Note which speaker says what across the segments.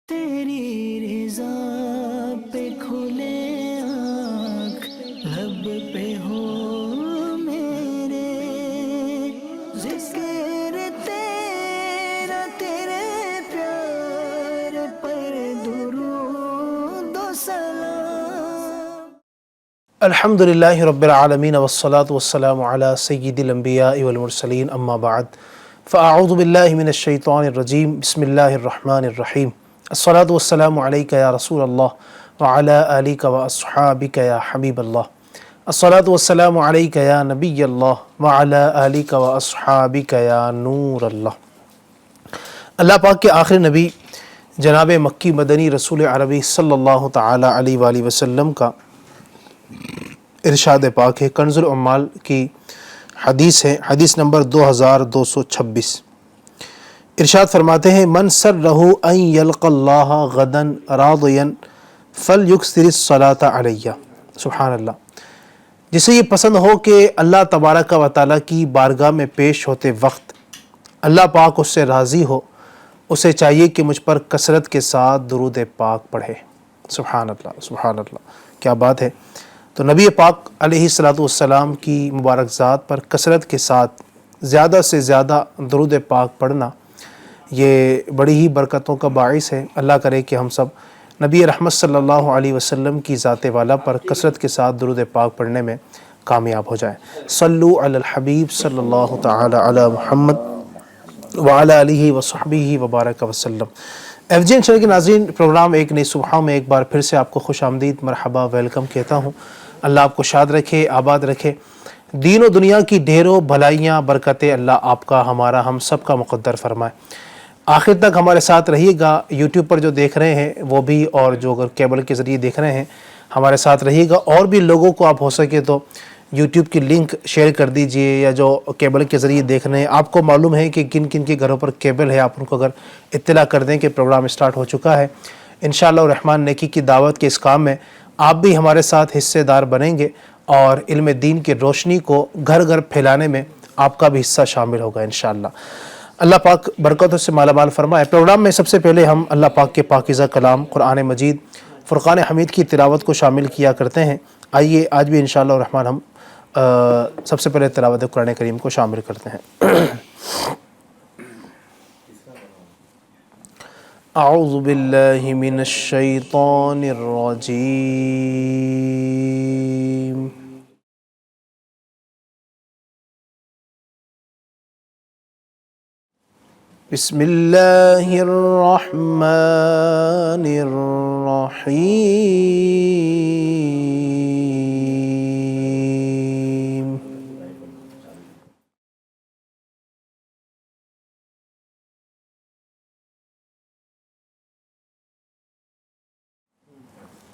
Speaker 1: تیری رضا پہ کھلے آنکھ لب پہ ہو میرے، ذکر تیرا تیرے پیار پر درود و سلام۔
Speaker 2: الحمدللہ رب العالمین والصلاة والسلام علی سید الانبیاء والمرسلین، اما بعد فاعوذ باللہ من الشیطان الرجیم، بسم اللہ الرحمن الرحیم۔ الصلاة والسلام علیکہ یا رسول اللہ وعلی آلک واصحابک یا حبیب اللہ۔ الصلاة والسلام علیکہ یا نبی اللہ وعلی آلک واصحابک یا نور اللہ۔ اللہ پاک کے آخری نبی جناب مکی مدنی رسول عربی صلی اللہ تعالی علیہ وآلہ وسلم کا ارشاد پاک ہے، کنز العمال کی حدیث ہے، حدیث نمبر 2226۔ ارشاد فرماتے ہیں، من سرہ ان یلقى اللہ غدا راضیا فلیکثر الصلاۃ علیہ۔ سبحان اللہ۔ جسے یہ پسند ہو کہ اللہ تبارک و تعالیٰ کی بارگاہ میں پیش ہوتے وقت اللہ پاک اس سے راضی ہو، اسے چاہیے کہ مجھ پر کثرت کے ساتھ درود پاک پڑھے۔ سبحان اللہ، سبحان اللہ، کیا بات ہے۔ تو نبی پاک علیہ الصلاۃ والسلام کی مبارک ذات پر کثرت کے ساتھ زیادہ سے زیادہ درود پاک پڑھنا یہ بڑی ہی برکتوں کا باعث ہے۔ اللہ کرے کہ ہم سب نبی رحمت صلی اللہ علیہ وسلم کی ذات والا پر کثرت کے ساتھ درود پاک پڑھنے میں کامیاب ہو جائیں۔ صلو علی الحبیب صلی اللہ تعالی علی محمد وعلی آلہ وصحبہ وبارک وسلم۔ ایف جی این چینل کے ناظرین، پروگرام ایک نئی صبح میں ایک بار پھر سے آپ کو خوش آمدید، مرحبا، ویلکم کہتا ہوں۔ اللہ آپ کو شاد رکھے، آباد رکھے، دین و دنیا کی ڈھیروں بھلائیاں برکتیں اللہ آپ کا، ہمارا، ہم سب کا مقدر فرمائے۔ آخر تک ہمارے ساتھ رہیے گا۔ یوٹیوب پر جو دیکھ رہے ہیں وہ بھی، اور جو اگر کیبل کے ذریعے دیکھ رہے ہیں ہمارے ساتھ رہیے گا، اور بھی لوگوں کو آپ ہو سکے تو یوٹیوب کی لنک شیئر کر دیجئے، یا جو کیبل کے ذریعے دیکھ رہے ہیں آپ کو معلوم ہے کہ کن کن کے گھروں پر کیبل ہے، آپ ان کو اگر اطلاع کر دیں کہ پروگرام اسٹارٹ ہو چکا ہے، انشاءاللہ الرحمن نیکی کی دعوت کے اس کام میں آپ بھی ہمارے ساتھ حصے دار بنیں گے، اور علم دین کی روشنی کو گھر گھر پھیلانے میں آپ کا بھی حصہ شامل ہوگا انشاءاللہ۔ اللہ پاک برکتوں سے مالا مال فرمائے۔ پروگرام میں سب سے پہلے ہم اللہ پاک کے پاکیزہ کلام قرآن مجید فرقان حمید کی تلاوت کو شامل کیا کرتے ہیں۔ آئیے آج بھی انشاءاللہ الرحمن ہم سب سے پہلے تلاوت قرآن کریم کو شامل کرتے ہیں۔ اعوذ باللہ من الشیطان الرجیم۔ بسم اللہ الرحمن الرحیم۔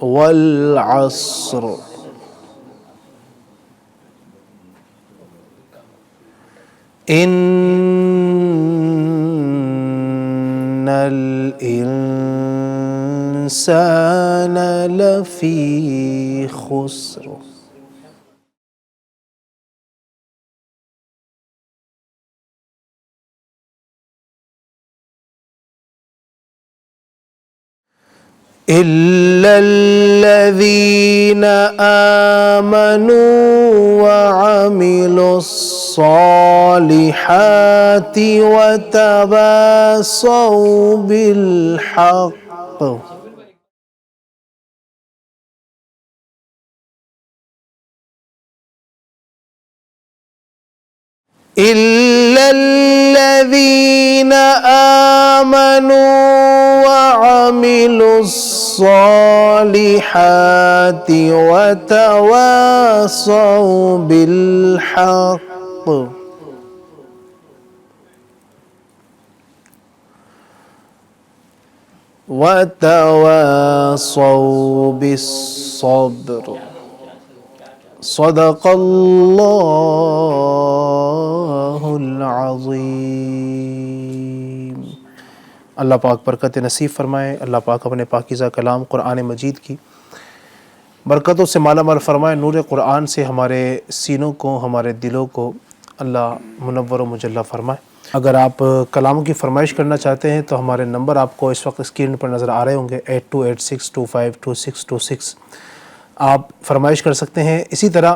Speaker 2: والعصر ان الانسان لفی خسر إِلَّا الَّذِينَ آمَنُوا وَعَمِلُوا الصَّالِحَاتِ وَتَوَاصَوْا بِالْحَقِّ إِلَّا الَّذِينَ آمَنُوا وَعَمِلُوا الصَّالِحَاتِ وَتَوَاصَوْا بِالْحَقِّ وَتَوَاصَوْا بِالصَّبْرِ۔ صدق اللہ العظیم۔ اللہ پاک برکت نصیب فرمائے۔ اللہ پاک اپنے پاکیزہ کلام قرآن مجید کی برکتوں سے مالا مال فرمائے۔ نور قرآن سے ہمارے سینوں کو، ہمارے دلوں کو اللہ منور و مجلہ فرمائے۔ اگر آپ کلام کی فرمائش کرنا چاہتے ہیں تو ہمارے نمبر آپ کو اس وقت اسکرین پر نظر آ رہے ہوں گے 8286252626 آپ فرمائش کر سکتے ہیں. اسی طرح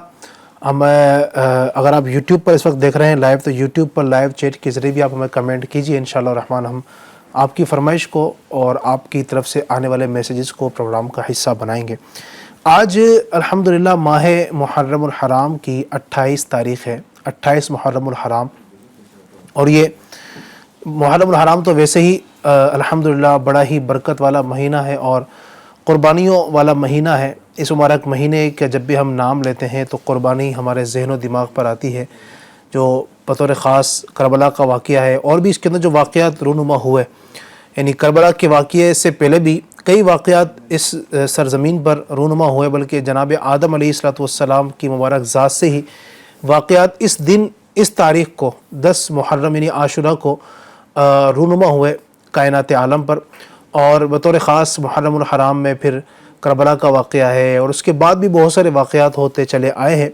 Speaker 2: اگر آپ یوٹیوب پر اس وقت دیکھ رہے ہیں لائیو تو یوٹیوب پر لائیو چیٹ کے ذریعے بھی آپ ہمیں کمنٹ کیجیے. انشاءاللہ الرحمن ہم آپ کی فرمائش کو اور آپ کی طرف سے آنے والے میسیجز کو پروگرام کا حصہ بنائیں گے. آج الحمدللہ ماہ محرم الحرام کی 28 تاریخ ہے, 28 محرم الحرام. اور یہ محرم الحرام تو ویسے ہی الحمدللہ بڑا ہی برکت والا مہینہ ہے اور قربانیوں والا مہینہ ہے. اس مبارک مہینے کا جب بھی ہم نام لیتے ہیں تو قربانی ہمارے ذہن و دماغ پر آتی ہے, جو بطور خاص کربلا کا واقعہ ہے. اور بھی اس کے اندر جو واقعات رونما ہوئے, یعنی کربلا کے واقعے سے پہلے بھی کئی واقعات اس سرزمین پر رونما ہوئے, بلکہ جناب آدم علیہ السلام کی مبارک ذات سے ہی واقعات اس دن اس تاریخ کو 10 محرم یعنی عاشورہ کو رونما ہوئے کائنات عالم پر. اور بطور خاص محرم الحرام میں پھر کربلا کا واقعہ ہے, اور اس کے بعد بھی بہت سارے واقعات ہوتے چلے آئے ہیں.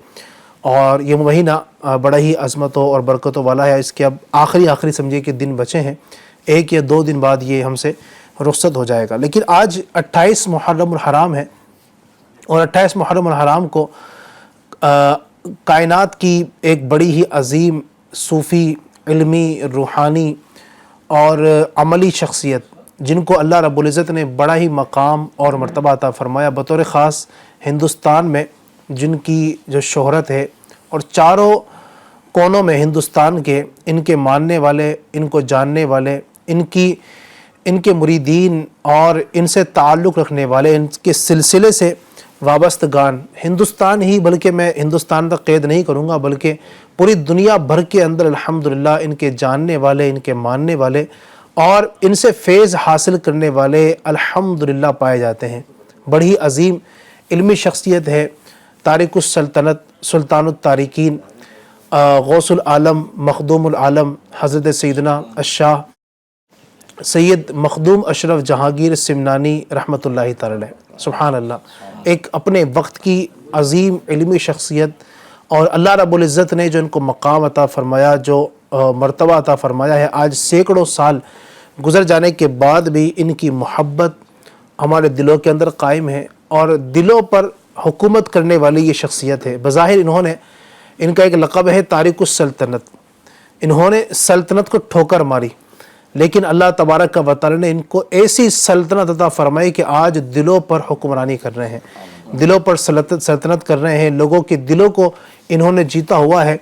Speaker 2: اور یہ مہینہ بڑا ہی عظمتوں اور برکتوں والا ہے. اس کے اب آخری سمجھیے کہ دن بچے ہیں, 1 یا 2 دن بعد یہ ہم سے رخصت ہو جائے گا. لیکن آج 28 محرم الحرام ہے, اور 28 محرم الحرام کو کائنات کی ایک بڑی ہی عظیم صوفی, علمی, روحانی اور عملی شخصیت, جن کو اللہ رب العزت نے بڑا ہی مقام اور مرتبہ عطا فرمایا, بطور خاص ہندوستان میں جن کی جو شہرت ہے, اور چاروں کونوں میں ہندوستان کے ان کے ماننے والے, ان کو جاننے والے, ان کے مریدین اور ان سے تعلق رکھنے والے, ان کے سلسلے سے وابستگان ہندوستان ہی, بلکہ میں ہندوستان تک قید نہیں کروں گا, بلکہ پوری دنیا بھر کے اندر الحمدللہ ان کے جاننے والے, ان کے ماننے والے اور ان سے فیض حاصل کرنے والے الحمدللہ پائے جاتے ہیں. بڑی عظیم علمی شخصیت ہے, تارک السلطنت, سلطان التارکین, غوث العالم, مخدوم العالم, حضرت سیدنا الشاہ سید مخدوم اشرف جہانگیر سمنانی رحمۃ اللہ تعالی علیہ. سبحان اللہ, ایک اپنے وقت کی عظیم علمی شخصیت, اور اللہ رب العزت نے جو ان کو مقام عطا فرمایا, جو مرتبہ عطا فرمایا ہے, آج سینکڑوں سال گزر جانے کے بعد بھی ان کی محبت ہمارے دلوں کے اندر قائم ہے, اور دلوں پر حکومت کرنے والی یہ شخصیت ہے. بظاہر ان کا ایک لقب ہے تارک السلطنت, انہوں نے سلطنت کو ٹھوکر ماری, لیکن اللہ تبارک و تعالی نے ان کو ایسی سلطنت عطا فرمائی کہ آج دلوں پر حکمرانی کر رہے ہیں, دلوں پر سلطنت کر رہے ہیں, لوگوں کے دلوں کو انہوں نے جیتا ہوا ہے.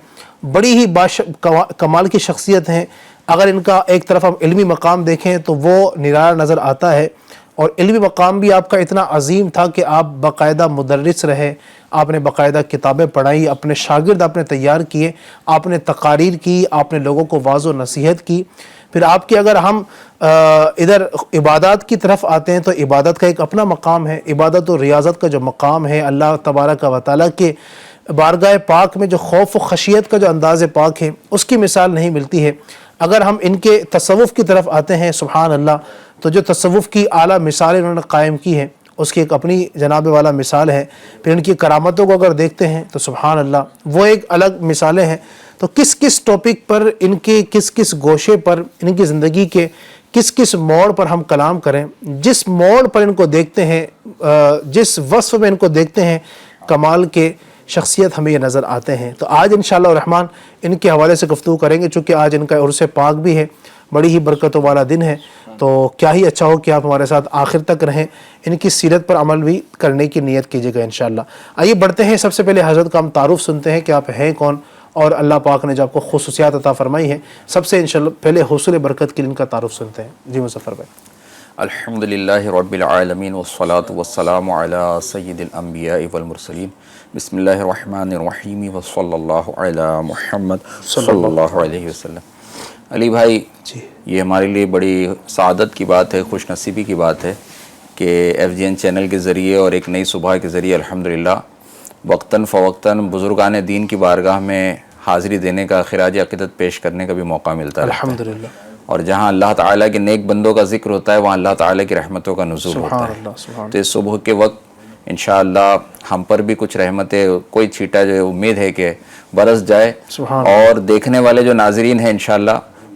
Speaker 2: بڑی ہی کمال کی شخصیت ہیں. اگر ان کا ایک طرف ہم علمی مقام دیکھیں تو وہ نرالا نظر آتا ہے, اور علمی مقام بھی آپ کا اتنا عظیم تھا کہ آپ باقاعدہ مدرس رہے, آپ نے باقاعدہ کتابیں پڑھائی, اپنے شاگرد آپ نے تیار کیے, آپ نے تقاریر کی, آپ نے لوگوں کو واعظ و نصیحت کی. پھر آپ کی اگر ہم ادھر عبادات کی طرف آتے ہیں تو عبادت کا ایک اپنا مقام ہے. عبادت و ریاضت کا جو مقام ہے, اللہ تبارک و تعالیٰ کے بارگاہ پاک میں جو خوف و خشیت کا جو انداز پاک ہے, اس کی مثال نہیں ملتی ہے. اگر ہم ان کے تصوف کی طرف آتے ہیں, سبحان اللہ, تو جو تصوف کی اعلیٰ مثالیں انہوں نے قائم کی ہیں, اس کی ایک اپنی جناب والا مثال ہے. پھر ان کی کرامتوں کو اگر دیکھتے ہیں تو سبحان اللہ وہ ایک الگ مثالیں ہیں. تو کس ٹاپک پر, ان کے کس گوشے پر, ان کی زندگی کے کس موڑ پر ہم کلام کریں, جس موڑ پر ان کو دیکھتے ہیں, جس وصف میں ان کو دیکھتے ہیں, کمال کے شخصیت ہمیں یہ نظر آتے ہیں. تو آج انشاءاللہ الرحمن ان کے حوالے سے گفتگو کریں گے, چونکہ آج ان کا عرس پاک بھی ہے, بڑی ہی برکتوں والا دن ہے. تو کیا ہی اچھا ہو کہ آپ ہمارے ساتھ آخر تک رہیں, ان کی سیرت پر عمل بھی کرنے کی نیت کیجیے گا انشاءاللہ. آئیے بڑھتے ہیں, سب سے پہلے حضرت کا ہم تعارف سنتے ہیں کہ آپ ہیں کون, اور اللہ پاک نے جو آپ کو خصوصیات عطا فرمائی ہیں. سب سے انشاءاللہ پہلے حصول برکت کے لیے ان کا تعارف سنتے ہیں. جی مظفر بھائی.
Speaker 3: الحمدللہ رب العالمین والصلاة والسلام علی سید الانبیاء والمرسلین. بسم اللہ الرحمن الرحیم وصلی اللہ علی محمد صلی اللہ علیہ وسلم. علی بھائی, یہ ہمارے لیے بڑی سعادت کی بات ہے, خوش نصیبی کی بات ہے کہ FGN چینل کے ذریعے اور ایک نئی صبح کے ذریعے الحمدللہ وقتاً فوقتاً بزرگان دین کی بارگاہ میں حاضری دینے کا, خراج عقیدت پیش کرنے کا بھی موقع ملتا ہے
Speaker 2: الحمدللہ.
Speaker 3: اور جہاں اللہ تعالیٰ کے نیک بندوں کا ذکر ہوتا ہے, وہاں اللہ تعالیٰ کی رحمتوں کا نزول ہوتا ہے. تو اس صبح کے وقت انشاءاللہ ہم پر بھی کچھ رحمتیں, کوئی چھیٹا جو امید ہے کہ برس جائے, اور دیکھنے والے جو ناظرین ہیں انشاءاللہ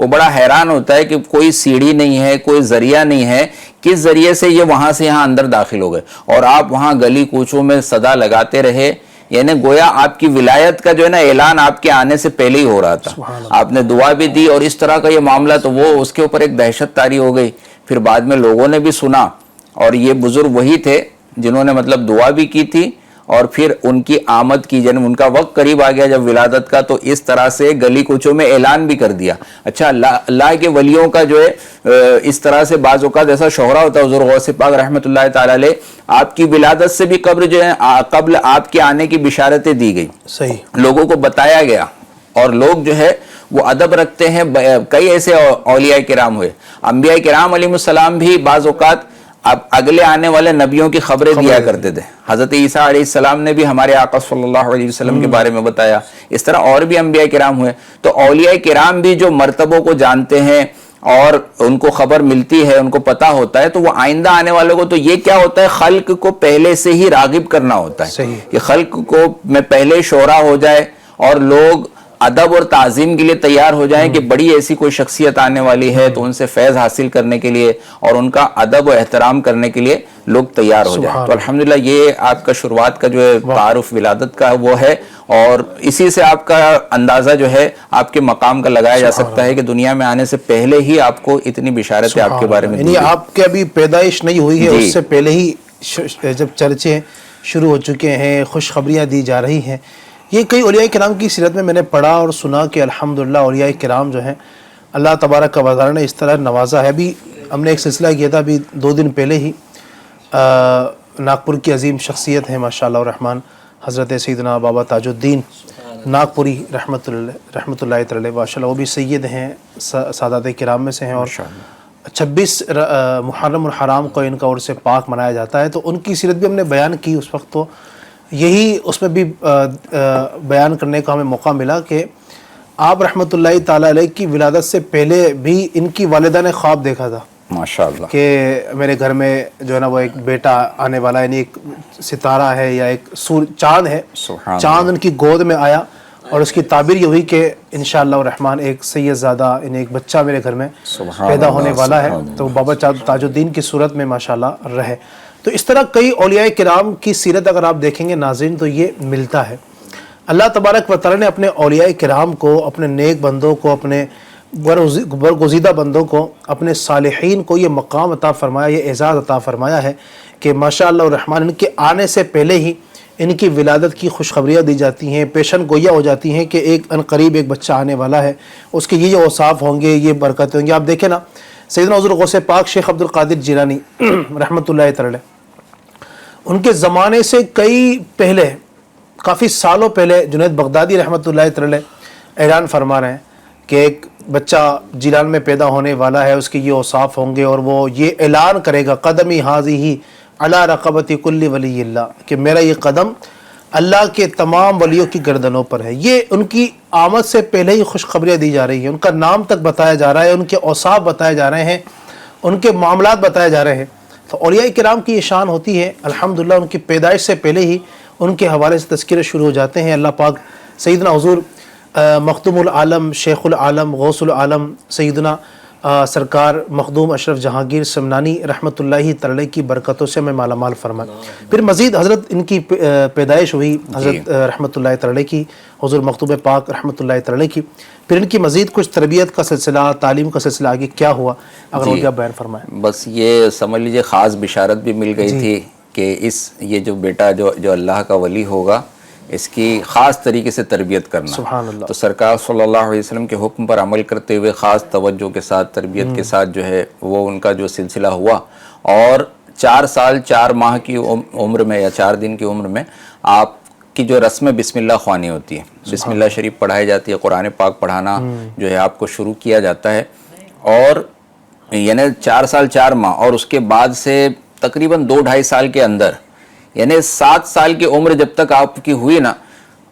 Speaker 3: وہ بڑا حیران ہوتا ہے کہ کوئی سیڑھی نہیں ہے, کوئی ذریعہ نہیں ہے, کس ذریعے سے یہ وہاں سے یہاں اندر داخل ہو گئے. اور آپ وہاں گلی کوچوں میں صدا لگاتے رہے, یعنی گویا آپ کی ولایت کا جو ہے نا اعلان آپ کے آنے سے پہلے ہی ہو رہا تھا. آپ نے دعا بھی دی اور اس طرح کا یہ معاملہ, تو وہ اس کے اوپر ایک دہشت طاری ہو گئی. پھر بعد میں لوگوں نے بھی سنا, اور یہ بزرگ وہی تھے جنہوں نے مطلب دعا بھی کی تھی, اور پھر ان کی آمد کی, جب ان کا وقت قریب آ گیا جب ولادت کا, تو اس طرح سے گلی کوچوں میں اعلان بھی کر دیا. اچھا, اللہ کے ولیوں کا جو ہے اس طرح سے بعض اوقات ایسا شہرہ ہوتا ہے. حضور غوث پاک رحمۃ اللہ تعالی علیہ, آپ کی ولادت سے بھی قبل جو ہے قبل آپ کے آنے کی بشارتیں دی گئی,
Speaker 2: صحیح,
Speaker 3: لوگوں کو بتایا گیا, اور لوگ جو ہے وہ ادب رکھتے ہیں. کئی ایسے اولیاء کرام ہوئے, انبیاء کرام علیہ السلام بھی بعض اوقات اب اگلے آنے والے نبیوں کی خبریں دیا کرتے تھے. حضرت عیسیٰ علیہ السلام نے بھی ہمارے آقا صلی اللہ علیہ وسلم کے بارے میں بتایا. اس طرح اور بھی انبیاء کرام ہوئے. تو اولیاء کرام بھی جو مرتبوں کو جانتے ہیں اور ان کو خبر ملتی ہے, ان کو پتا ہوتا ہے, تو وہ آئندہ آنے والوں کو, تو یہ کیا ہوتا ہے, خلق کو پہلے سے ہی راغب کرنا ہوتا ہے کہ خلق کو میں پہلے شورا ہو جائے اور لوگ ادب اور تعظیم کے لیے تیار ہو جائیں کہ بڑی ایسی کوئی شخصیت آنے والی ہے, تو ان سے فیض حاصل کرنے کے لیے اور ان کا ادب و احترام کرنے کے لیے لوگ تیار ہو جائیں. تو الحمدللہ یہ آپ کا شروعات کا جو ہے تعارف ولادت کا وہ ہے, اور اسی سے آپ کا اندازہ جو ہے آپ کے مقام کا لگایا جا سکتا ہے کہ دنیا میں آنے سے پہلے ہی آپ کو اتنی بشارتیں آپ کے بارے میں,
Speaker 2: یعنی آپ کے ابھی پیدائش نہیں ہوئی ہے, اس سے پہلے ہی جب چرچے شروع ہو چکے ہیں, خوشخبریاں دی جا رہی ہیں. یہ کئی اولیاء کرام کی سیرت میں نے پڑھا اور سنا کہ الحمدللہ اولیاء کرام جو ہیں اللہ تبارک و تعالی نے اس طرح نوازا ہے. ابھی ہم نے ایک سلسلہ کیا تھا ابھی 2 دن پہلے ہی, ناگپور کی عظیم شخصیت ہیں ماشاءاللہ الرحمن, حضرت سیدنا بابا تاج الدین ناگپوری رحمۃ اللہ تعالی ماشاءاللہ, وہ بھی سید ہیں, سادات کرام میں سے ہیں, اور 26 محرم الحرام کو ان کا عرس پاک منایا جاتا ہے. تو ان کی سیرت بھی ہم نے بیان کی اس وقت, تو یہی اس میں بھی بیان کرنے کا ہمیں موقع ملا کہ آپ رحمۃ اللہ تعالی علیہ کی ولادت سے پہلے بھی ان کی والدہ نے خواب دیکھا تھا
Speaker 3: ماشاءاللہ
Speaker 2: کہ میرے گھر میں جو ہے نا وہ ایک بیٹا آنے والا ہے, یعنی ایک ستارہ ہے یا ایک چاند ہے, چاند ان کی گود میں آیا, اور اس کی تعبیر یہ ہوئی کہ انشاءاللہ الرحمن ایک سید زادہ, یعنی ایک بچہ میرے گھر میں پیدا ہونے والا ہے. تو بابا تاج الدین کی صورت میں ماشاءاللہ رہے. تو اس طرح کئی اولیاء کرام کی سیرت اگر آپ دیکھیں گے ناظرین تو یہ ملتا ہے. اللہ تبارک و تعالی نے اپنے اولیاء کرام کو, اپنے نیک بندوں کو, اپنے برگزیدہ بندوں کو, اپنے صالحین کو یہ مقام عطا فرمایا, یہ اعزاز عطا فرمایا ہے کہ ماشاءاللہ الرحمن ان کے آنے سے پہلے ہی ان کی ولادت کی خوشخبریاں دی جاتی ہیں, پیشن گوئیاں ہو جاتی ہیں کہ ایک عنقریب ایک بچہ آنے والا ہے, اس کے یہ اوصاف ہوں گے, یہ برکتیں ہوں گی. آپ دیکھیں نا سیدنا حضور غوث پاک شیخ عبد القادر جیلانی رحمۃ اللہ تعالی ان کے زمانے سے کئی پہلے, کافی سالوں پہلے جنید بغدادی رحمۃ اللہ تعالی اعلان فرما رہے ہیں کہ ایک بچہ جیلان میں پیدا ہونے والا ہے, اس کے یہ اوصاف ہوں گے, اور وہ یہ اعلان کرے گا قدمی حاضی علی رقبت کل ولی اللہ, کہ میرا یہ قدم اللہ کے تمام ولیوں کی گردنوں پر ہے. یہ ان کی آمد سے پہلے ہی خوشخبریاں دی جا رہی ہیں, ان کا نام تک بتایا جا رہا ہے, ان کے اوصاف بتائے جا رہے ہیں, ان کے معاملات بتائے جا رہے ہیں. تو اولیاء کرام کی یہ شان ہوتی ہے الحمدللہ, ان کی پیدائش سے پہلے ہی ان کے حوالے سے تذکرے شروع ہو جاتے ہیں. اللہ پاک سیدنا حضور مخدوم العالم, شیخ العالم, غوث العالم سیدنا سرکار مخدوم اشرف جہانگیر سمنانی رحمۃ اللہ تعالی کی برکتوں سے میں مالا مال فرمائے. پھر مزید حضرت ان کی پیدائش ہوئی حضرت رحمۃ اللہ تعالی کی, حضور مخدوم پاک رحمۃ اللہ تعالی کی. پھر ان کی مزید کچھ تربیت کا سلسلہ, تعلیم کا سلسلہ آگے کیا ہوا, اگر وہ کیا بیان فرمائیں.
Speaker 3: بس یہ سمجھ لیجیے خاص بشارت بھی مل گئی تھی کہ یہ جو بیٹا جو اللہ کا ولی ہوگا اس کی خاص طریقے سے تربیت کرنا.
Speaker 2: سبحان اللہ.
Speaker 3: تو سرکار صلی اللہ علیہ وسلم کے حکم پر عمل کرتے ہوئے خاص توجہ کے ساتھ, تربیت کے ساتھ جو ہے وہ ان کا جو سلسلہ ہوا, اور 4 سال 4 ماہ کی عمر میں یا 4 دن کی عمر میں آپ کی جو رسم بسم اللہ خوانی ہوتی ہے, بسم اللہ شریف پڑھائی جاتی ہے, قرآن پاک پڑھانا جو ہے آپ کو شروع کیا جاتا ہے. اور یعنی 4 سال 4 ماہ, اور اس کے بعد سے تقریباً 2-2.5 سال کے اندر, یعنی 7 سال کی عمر جب تک آپ کی ہوئی نا,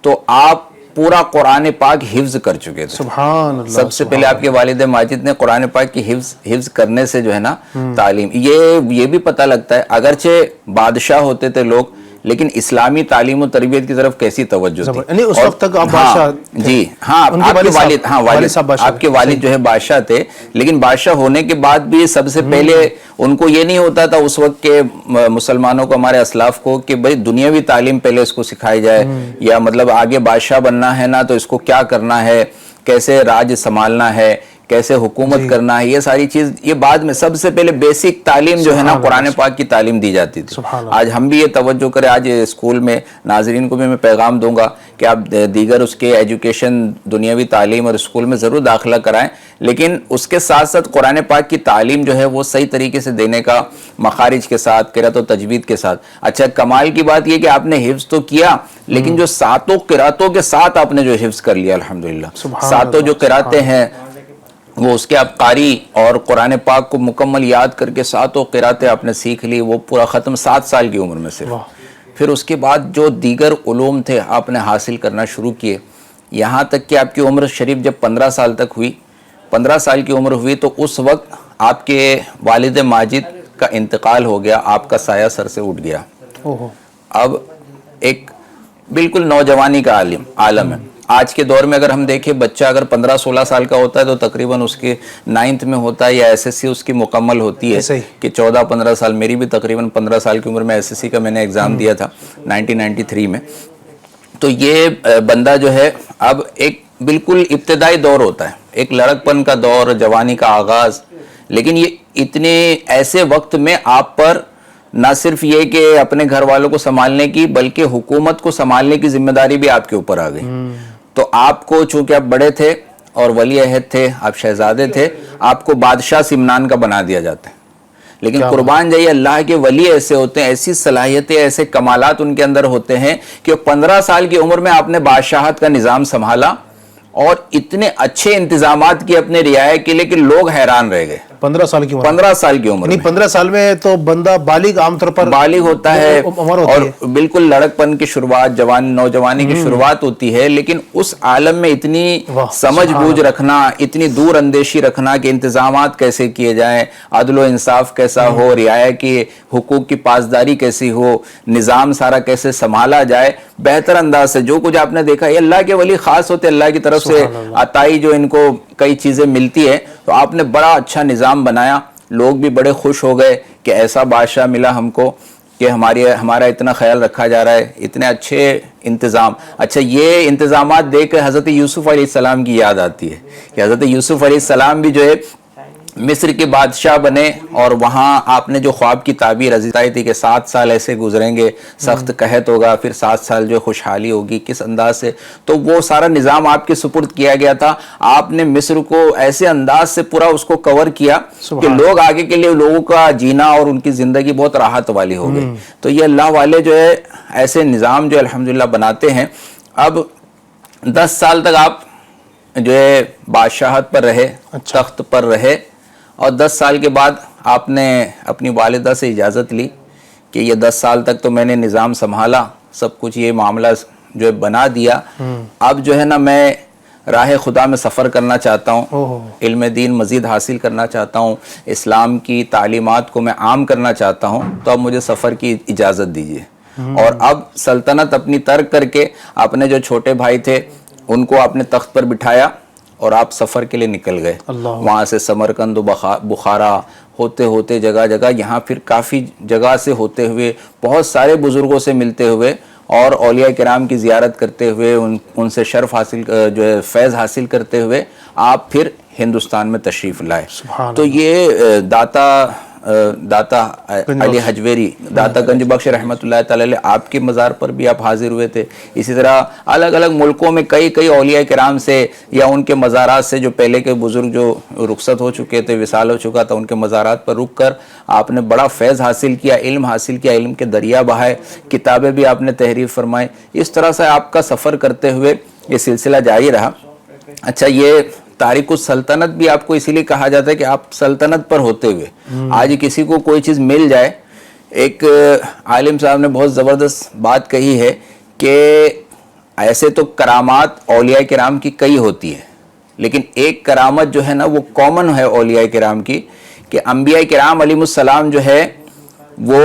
Speaker 3: تو آپ پورا قرآن پاک حفظ کر چکے تھے.
Speaker 2: سبحان اللہ.
Speaker 3: سب سے پہلے آپ کے والد ماجد نے قرآن پاک کی حفظ کرنے سے جو ہے نا تعلیم, یہ بھی پتہ لگتا ہے, اگرچہ بادشاہ ہوتے تھے لوگ لیکن اسلامی تعلیم و تربیت کی طرف کیسی توجہ تھی.
Speaker 2: یعنی اس وقت تک آپ بادشاہ تھے.
Speaker 3: جی ہاں,
Speaker 2: ان کے
Speaker 3: آپ کے والد, ہاں
Speaker 2: والد
Speaker 3: آپ کے والد جو ہے بادشاہ تھے, لیکن بادشاہ ہونے کے بعد بھی سب سے پہلے ان کو یہ نہیں ہوتا تھا اس وقت کے مسلمانوں کو, ہمارے اسلاف کو, کہ بھئی دنیاوی تعلیم پہلے اس کو سکھائی جائے, یا مطلب آگے بادشاہ بننا ہے نا تو اس کو کیا کرنا ہے, کیسے راج سنبھالنا ہے, کیسے حکومت کرنا ہے, یہ ساری چیز یہ بعد میں. سب سے پہلے بیسک تعلیم جو ہے نا قرآن پاک کی تعلیم دی جاتی تھی. آج ہم بھی یہ توجہ کریں, آج اسکول میں ناظرین کو بھی میں پیغام دوں گا کہ آپ دیگر اس کے ایجوکیشن دنیاوی تعلیم اور اسکول میں ضرور داخلہ کرائیں, لیکن اس کے ساتھ ساتھ قرآن پاک کی تعلیم جو ہے وہ صحیح طریقے سے دینے کا, مخارج کے ساتھ, قرأت و تجوید کے ساتھ. اچھا کمال کی بات یہ کہ آپ نے حفظ تو کیا, لیکن جو ساتوں قرأتوں کے ساتھ آپ نے جو حفظ کر لیا الحمدللہ, ساتوں جو قرأتیں ہیں وہ اس کے آپ قاری, اور قرآن پاک کو مکمل یاد کر کے ساتوں قرأتیں آپ نے سیکھ لی, وہ پورا ختم 7 سال کی عمر میں صرف. پھر اس کے بعد جو دیگر علوم تھے آپ نے حاصل کرنا شروع کیے, یہاں تک کہ آپ کی عمر شریف جب 15 سال تک ہوئی, 15 سال کی عمر ہوئی تو اس وقت آپ کے والد ماجد کا انتقال ہو گیا, آپ کا سایہ سر سے اٹھ گیا. اب ایک بالکل نوجوانی کا عالم ہے. آج کے دور میں اگر ہم دیکھیں, بچہ اگر 15-16 سال کا ہوتا ہے تو تقریباً اس کے 9th میں ہوتا ہے, یا SSC اس کی مکمل ہوتی ہے کہ 14-15 سال. میری بھی تقریباً 15 سال کی عمر میں SSC کا میں نے ایگزام دیا تھا 1993 میں. تو یہ بندہ جو ہے اب ایک بالکل ابتدائی دور ہوتا ہے, ایک لڑکپن کا دور, جوانی کا آغاز. لیکن یہ اتنے ایسے وقت میں آپ پر نہ صرف یہ کہ اپنے گھر والوں کو سنبھالنے کی, بلکہ حکومت کو سنبھالنے کی ذمہ داری بھی آپ کے اوپر آ گئی. تو آپ کو چونکہ آپ بڑے تھے اور ولی عہد تھے, آپ شہزادے تھے, آپ کو بادشاہ سمنان کا بنا دیا جاتا ہے. لیکن قربان جائیے, اللہ کے ولی ایسے ہوتے ہیں, ایسی صلاحیتیں, ایسے کمالات ان کے اندر ہوتے ہیں کہ 15 سال کی عمر میں آپ نے بادشاہت کا نظام سنبھالا اور اتنے اچھے انتظامات کی اپنے رعایا کے لیے کہ لوگ حیران رہ گئے.
Speaker 2: 15 سال کی عمر,
Speaker 3: 15 سال کی عمر,
Speaker 2: 15 سال میں تو بندہ بالغ عام طور پر
Speaker 3: بالغ ہوتا ہے, اور بالکل لڑکپن کی شروعات, نوجوانی کی شروعات ہوتی ہے. لیکن اس عالم میں اتنی سمجھ بوجھ رکھنا, اتنی دور اندیشی رکھنا کہ انتظامات کیسے کیے جائیں, عدل و انصاف کیسا ہو, رعایا کے حقوق کی پاسداری کیسی ہو, نظام سارا کیسے سنبھالا جائے بہتر انداز سے. جو کچھ آپ نے دیکھا, یہ اللہ کے ولی خاص ہوتے, اللہ کی طرف سے عطائی جو ان کو کئی چیزیں ملتی ہے. تو آپ نے بڑا اچھا نظام بنایا, لوگ بھی بڑے خوش ہو گئے کہ ایسا بادشاہ ملا ہم کو کہ ہمارا اتنا خیال رکھا جا رہا ہے, اتنے اچھے انتظام. اچھا یہ انتظامات دیکھ کر حضرت یوسف علیہ السلام کی یاد آتی ہے کہ حضرت یوسف علیہ السلام بھی جو ہے مصر کے بادشاہ بنے, اور وہاں آپ نے جو خواب کی تعبیر عزیزائی تھی کہ 7 سال ایسے گزریں گے, سخت قحط ہوگا, پھر 7 سال جو خوشحالی ہوگی, کس انداز سے, تو وہ سارا نظام آپ کے سپرد کیا گیا تھا. آپ نے مصر کو ایسے انداز سے پورا اس کو کور کیا کہ لوگ آگے کے لیے, لوگوں کا جینا اور ان کی زندگی بہت راحت والی ہو گئی. تو یہ اللہ والے جو ہے ایسے نظام جو الحمدللہ بناتے ہیں. اب 10 سال تک آپ جو ہے بادشاہت پر رہے, تخت پر رہے, اور 10 سال کے بعد آپ نے اپنی والدہ سے اجازت لی کہ یہ 10 سال تک تو میں نے نظام سنبھالا, سب کچھ یہ معاملہ جو ہے بنا دیا, اب جو ہے نا میں راہ خدا میں سفر کرنا چاہتا ہوں, علم دین مزید حاصل کرنا چاہتا ہوں, اسلام کی تعلیمات کو میں عام کرنا چاہتا ہوں, تو اب مجھے سفر کی اجازت دیجیے. اور اب سلطنت اپنی ترک کر کے اپنے جو چھوٹے بھائی تھے ان کو آپ نے تخت پر بٹھایا اور آپ سفر کے لیے نکل گئے. وہاں سے سمرقند و بخارا ہوتے ہوتے جگہ جگہ, یہاں پھر کافی جگہ سے ہوتے ہوئے, بہت سارے بزرگوں سے ملتے ہوئے اور اولیاء کرام کی زیارت کرتے ہوئے, ان سے شرف حاصل جو ہے فیض حاصل کرتے ہوئے آپ پھر ہندوستان میں تشریف لائے. تو یہ داتا علی حجویری, داتا گنج بخش رحمۃ اللہ تعالی علیہ, آپ کے مزار پر بھی آپ حاضر ہوئے تھے. اسی طرح الگ الگ ملکوں میں کئی اولیاء کرام سے یا ان کے مزارات سے, جو پہلے کے بزرگ جو رخصت ہو چکے تھے, وصال ہو چکا تھا, ان کے مزارات پر رک کر آپ نے بڑا فیض حاصل کیا, علم حاصل کیا, علم کے دریا بہائے, کتابیں بھی آپ نے تحریر فرمائی. اس طرح سے آپ کا سفر کرتے ہوئے یہ سلسلہ جاری رہا. اچھا یہ تاریخ السلطنت بھی آپ کو اسی لیے کہا جاتا ہے کہ آپ سلطنت پر ہوتے ہوئے آج کسی کو کوئی چیز مل جائے. ایک عالم صاحب نے بہت زبردست بات کہی ہے کہ ایسے تو کرامات اولیاء کرام کی کئی ہوتی ہے, لیکن ایک کرامت جو ہے نا وہ کامن ہے اولیاء کرام کی, کہ انبیاء کرام علیہم السلام جو ہے وہ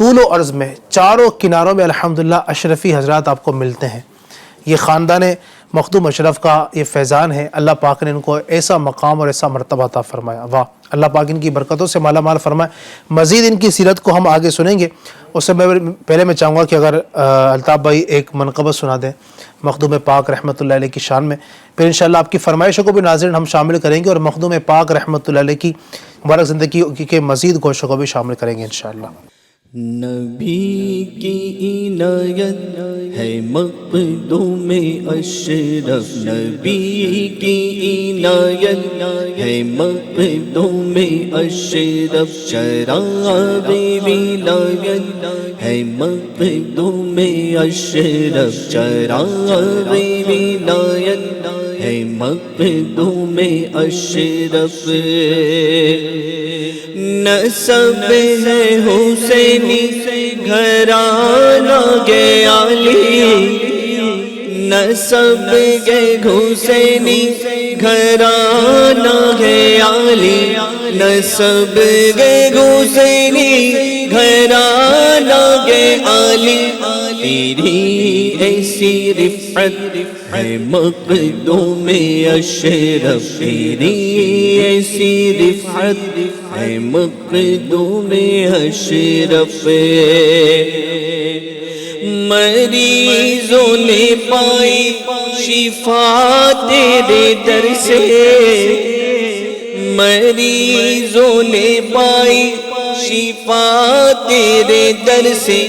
Speaker 2: طول و عرض میں چاروں کناروں میں الحمدللہ اشرفی حضرات آپ کو ملتے ہیں. یہ خاندان مخدوم اشرف کا یہ فیضان ہے. اللہ پاک نے ان کو ایسا مقام اور ایسا مرتبہ عطا فرمایا. واہ، اللہ پاک ان کی برکتوں سے مالا مال فرمائے. مزید ان کی سیرت کو ہم آگے سنیں گے. اس سے پہلے میں چاہوں گا کہ اگر الطاف بھائی ایک منقبت سنا دیں مخدوم پاک رحمۃ اللہ علیہ کی شان میں، پھر انشاءاللہ آپ کی فرمائشوں کو بھی ناظرین ہم شامل کریں گے اور مخدوم پاک رحمۃ اللہ علیہ کی مبارک زندگی کے مزید گوشوں کو بھی شامل کریں گے انشاءاللہ.
Speaker 4: نبی کی عنایت ہے مقدوم اشرف، نبی کی عنایت ہے مقدوم اشرف، چراغ ولایت ہے مقدوم اشرف، چراغ ولایت ہے مقدوم اشرف. نسب ہے حسینی گھرانہ گے علی، نسب گے حسینی گھرانہ گے علی، نسب گے حسینی گھرانہ گے علی. تیری ایسی رفعت ہے مقدوم اشرف، تیری ایسی رفعت ہے مقدوم اشرف. مریضوں نے پائی شفا تیرے در سے، مریضوں نے پائی شفا تیرے در سے،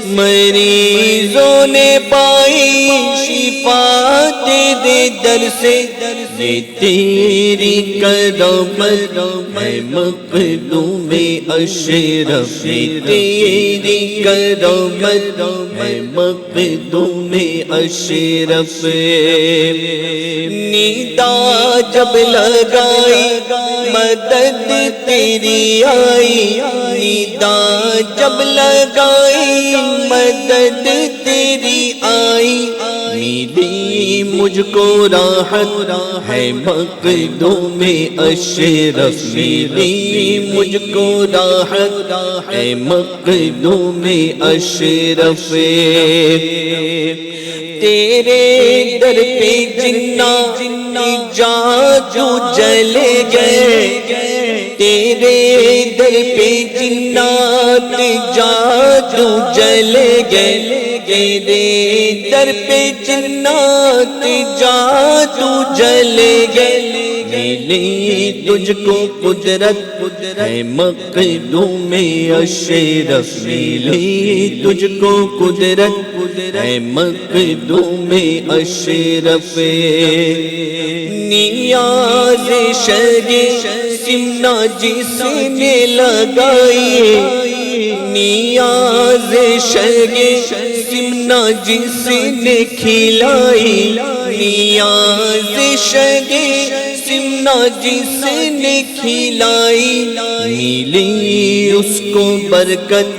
Speaker 4: مریضوں نے پائی شفا تیرے در سے. یہ تیری کرامت ہے مقدوم اشرف، یہ تیری کرامت ہے مقدوم اشرف. ندا جب لگائی مدد تیری آئی، ندا جب لگائی مدد تیری آئی. ملی مجھ کو راحت ہے مقدوم اشرف، ملی مجھ کو راحت ہے مقدوم اشرف. تیرے در پہ جنات جادو جلے گئے، تیرے در پہ جنات جادو جلے گئے، تیرے در پہ جنات جادو جلے گئے. ملی تجھ کو قدرت ہے مقدوم اشرف، ملی تجھ کو قدرت ہے مقدوم اشرف. نیاز شگے سمنا جس نے لگائی، نیاز شگے سمنا جس نے کھلائی، نیاز شگے سمنا جس نے کھلائی. ملی اس کو برکت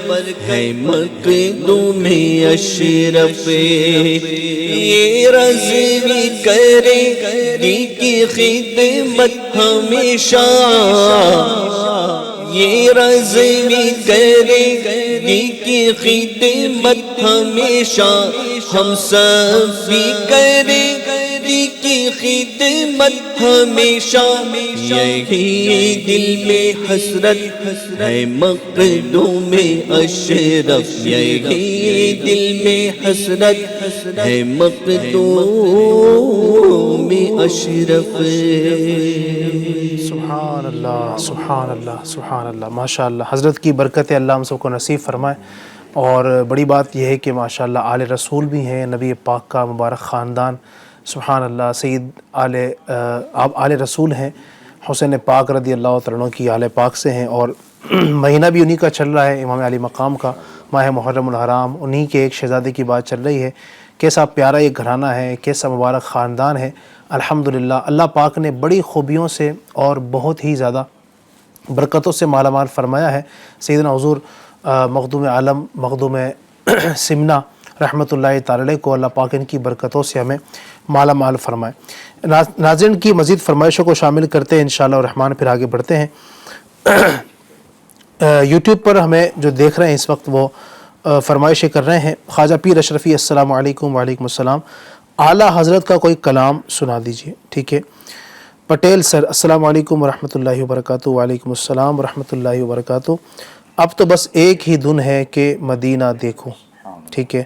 Speaker 4: ہے مقدوم اشرف. یہ رضوی کرے دی کی خدمت ہمیشہ، یہ رضوی کرے دی کی خدمت ہمیشہ. ہم سب بھی کرے دی کی خدمت ہمیشہ. یہی دل میں حسرت ہے مقدوم اشرف، یہی دل میں حسرت ہے مقدوم اشرف.
Speaker 2: سبحان اللہ سبحان اللہ سبحان اللہ. ماشاء اللہ، حضرت کی برکت اللہ ہم سب کو نصیب فرمائے. اور بڑی بات یہ ہے کہ ماشاء اللہ آل رسول بھی ہیں، نبی پاک کا مبارک خاندان. سبحان اللہ، سید آپ آل رسول ہیں، حسین پاک رضی اللہ تعالیٰ کی آل پاک سے ہیں، اور مہینہ بھی انہی کا چل رہا ہے، امام علی مقام کا ماہ محرم الحرام. انہی کے ایک شہزادے کی بات چل رہی ہے. کیسا پیارا یہ گھرانہ ہے، کیسا مبارک خاندان ہے. الحمدللہ اللہ پاک نے بڑی خوبیوں سے اور بہت ہی زیادہ برکتوں سے مالا مال فرمایا ہے. سیدنا حضور مخدوم عالم مخدوم سمنا رحمۃ اللہ تعالی علیہ کو اللہ پاک ان کی برکتوں سے ہمیں مالا مال فرمائے. ناظرین کی مزید فرمائشوں کو شامل کرتے ہیں انشاءاللہ الرحمن، پھر آگے بڑھتے ہیں. یوٹیوب پر ہمیں جو دیکھ رہے ہیں اس وقت وہ فرمائشیں کر رہے ہیں. خواجہ پیر اشرفی السلام علیکم. وعلیکم السلام. اعلیٰ حضرت کا کوئی کلام سنا دیجیے. ٹھیک ہے. پٹیل سر السلام علیکم ورحمۃ اللہ وبرکاتہ. وعلیکم السلام ورحمۃ اللہ وبرکاتہ. اب تو بس ایک ہی دن ہے کہ مدینہ دیکھو. ٹھیک ہے.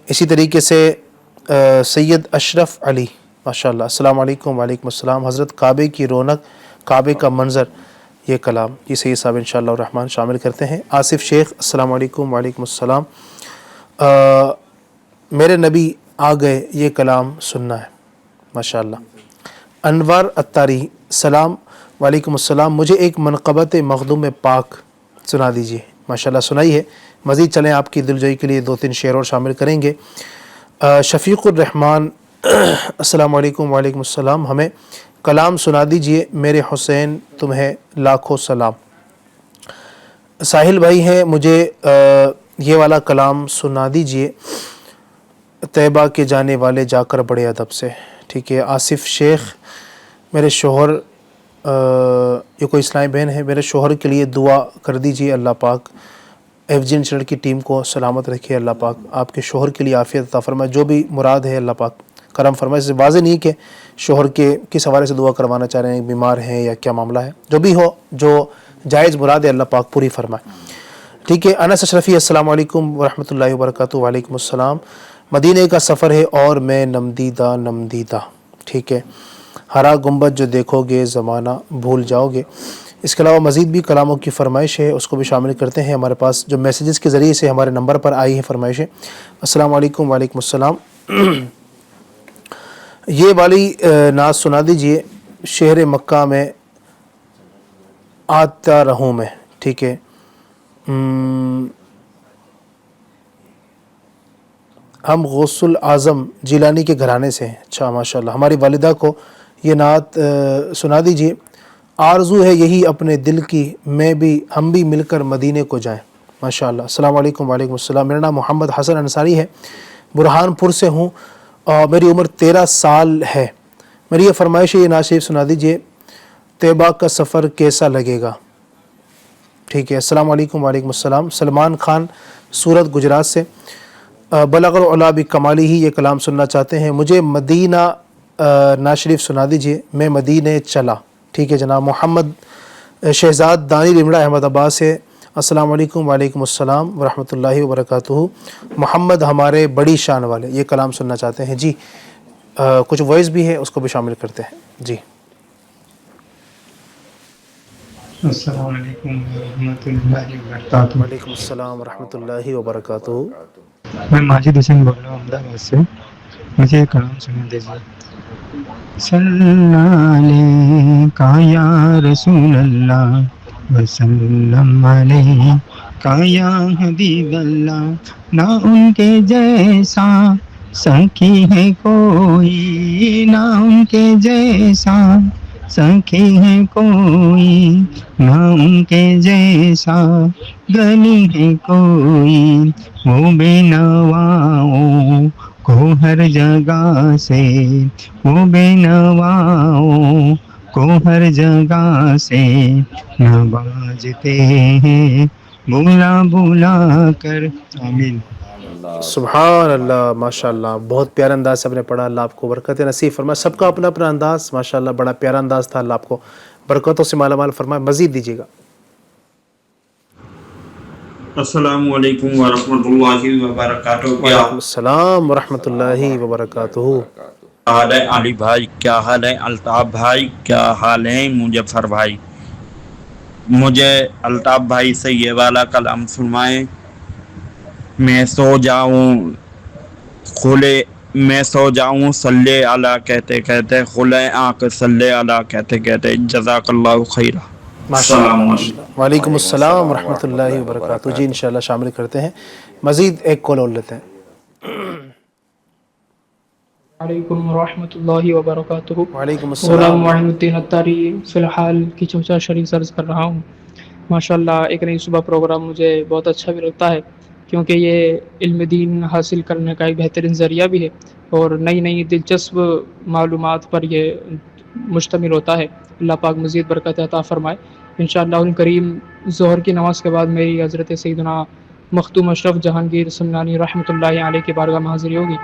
Speaker 2: اسی طریقے سے سید اشرف علی ماشاء اللہ السلام علیکم. وعلیکم السلام. حضرت کعبے کی رونق، کعبے کا منظر، یہ کلام یہ سید صاحب انشاءاللہ الرحمن شامل کرتے ہیں. آصف شیخ السلام علیکم. وعلیکم السلام. میرے نبی آ گئے یہ کلام سننا ہے ماشاء اللہ. انور اتاری سلام وعلیکم السلام. مجھے ایک منقبت مخدوم پاک سنا دیجیے. ماشاء اللہ سنائی ہے. مزید چلیں آپ کی دلجوئی کے لیے 2-3 شعر اور شامل کریں گے. شفیق الرحمان السلام علیکم. وعلیکم السلام. ہمیں کلام سنا دیجئے میرے حسین تمہیں لاکھوں سلام. ساحل بھائی ہیں مجھے یہ والا کلام سنا دیجئے طیبہ کے جانے والے جا کر بڑے ادب سے. ٹھیک ہے. آصف شیخ میرے شوہر یہ کوئی اسلامی بہن ہے، میرے شوہر کے لیے دعا کر دیجئے. اللہ پاک FGN چینل کی ٹیم کو سلامت رکھے. اللہ پاک آپ کے شوہر کے لیے عافیت عطا فرمائے. جو بھی مراد ہے اللہ پاک کرم فرمائے. اس سے واضح نہیں کہ شوہر کے کس حوالے سے دعا کروانا چاہ رہے ہیں، بیمار ہیں یا کیا معاملہ ہے. جو بھی ہو، جو جائز مراد ہے اللہ پاک پوری فرمائے. ٹھیک ہے. انس اشرفی السلام علیکم ورحمۃ اللہ وبرکاتہ. وعلیکم السلام. مدینے کا سفر ہے اور میں نمدیدہ. ٹھیک ہے. ہرا گنبد جو دیکھو گے زمانہ بھول جاؤ گے. اس کے علاوہ مزید بھی کلاموں کی فرمائش ہے، اس کو بھی شامل کرتے ہیں. ہمارے پاس جو میسیجز کے ذریعے سے ہمارے نمبر پر آئی ہے فرمائشیں. السلام علیکم. وعلیکم السلام. یہ والی نعت سنا دیجئے شہر مکہ میں آتا رہوں میں. ٹھیک ہے. ہم غوث الاعظم جیلانی کے گھرانے سے ہیں. اچھا ماشاء اللہ. ہماری والدہ کو یہ نعت سنا دیجئے. آرزو ہے یہی اپنے دل کی، ہم بھی مل کر مدینے کو جائیں. ماشاء اللہ. السلام علیکم. وعلیکم السلام. میرا نام محمد حسن انصاری ہے، برہان پور سے ہوں اور میری عمر 13 سال ہے. میری یہ فرمائش ہے، یہ نعت شریف سنا دیجئے طیبہ کا سفر کیسا لگے گا. ٹھیک ہے. السلام علیکم. وعلیکم السلام. سلمان خان سورت گجرات سے بلغ العلا بکمالہ یہ کلام سننا چاہتے ہیں. مجھے مدینہ نعت شریف سنا دیجئے میں مدینے چلا. ٹھیک ہے جناب. محمد شہزاد دانی لمڑا احمد آباد سے السلام علیکم. وعلیکم السلام ورحمۃ اللہ وبرکاتہ. محمد ہمارے بڑی شان والے یہ کلام سننا چاہتے ہیں. جی کچھ وائس بھی ہے، اس کو بھی شامل کرتے ہیں. جی
Speaker 5: السلام علیکم ورحمۃ اللہ وبرکاتہ.
Speaker 2: وعلیکم السلام ورحمۃ اللہ وبرکاتہ.
Speaker 5: میں ماجد حسین بول رہا ہوں احمد آباد سے. مجھے ایک کلام سنا دیجیے. صلی علیکہ یا رسول اللہ وسلم علیکہ یا حبیب اللہ. نہ ان کے جیسا سخی ہے کوئی، نہ ان کے جیسا سخی ہے کوئی، نہ ان کے جیسا گنی ہے کوئی. وہ بے نواؤں کو ہر جگہ سے، وہ بے نواؤں کو ہر جگہ سے نوازتے ہیں بولا بولا کر. آمین.
Speaker 2: سبحان اللہ. ماشاء اللہ بہت پیارا انداز سے آپ نے پڑھا. اللہ آپ کو برکت نصیب فرمائے. سب کا اپنا اپنا انداز ماشاء اللہ بڑا پیارا انداز تھا. اللہ آپ کو برکتوں سے مالا مال فرمائے. مزید دیجیے گا.
Speaker 6: السلام علیکم ورحمۃ اللہ وبرکاتہ.
Speaker 2: وعلیکم السلام ورحمۃ اللہ وبرکاتہ.
Speaker 6: کیا حال ہے علی بھائی؟ کیا حال ہے الطاف بھائی؟ کیا حال ہے مظفر بھائی؟ مجھے الطاف بھائی سے یہ والا کلام سنوائیں. میں سو جاؤں صلی اللہ کہتے کہتے، کھلے آنکھ صلی اللہ کہتے کہتے. جزاک اللہ خیرہ. السلام علیکم.
Speaker 2: وعلیکم السلام ورحمۃ اللہ وبرکاتہ. جی انشاءاللہ شامل کرتے ہیں. مزید ایک کال اور لیتے ہیں.
Speaker 7: علیکم ورحمۃ اللہ وبرکاتہ.
Speaker 2: وعلیکم
Speaker 7: غلام
Speaker 2: السلام.
Speaker 7: معین الدین اتاری فی الحال کی چوچا شریف عرض کر رہا ہوں. ماشاءاللہ ایک نئی صبح پروگرام مجھے بہت اچھا بھی لگتا ہے، کیونکہ یہ علم دین حاصل کرنے کا ایک بہترین ذریعہ بھی ہے اور نئی نئی دلچسپ معلومات پر یہ مشتمل ہوتا ہے. اللہ پاک مزید برکت عطا فرمائے. انشاءاللہ کریم ظہر کی نماز کے بعد میری حضرت سیدنا مختوم اشرف جہانگیر سمنانی رحمۃ اللہ علیہ کی بارگاہ میں حاضری ہوگی.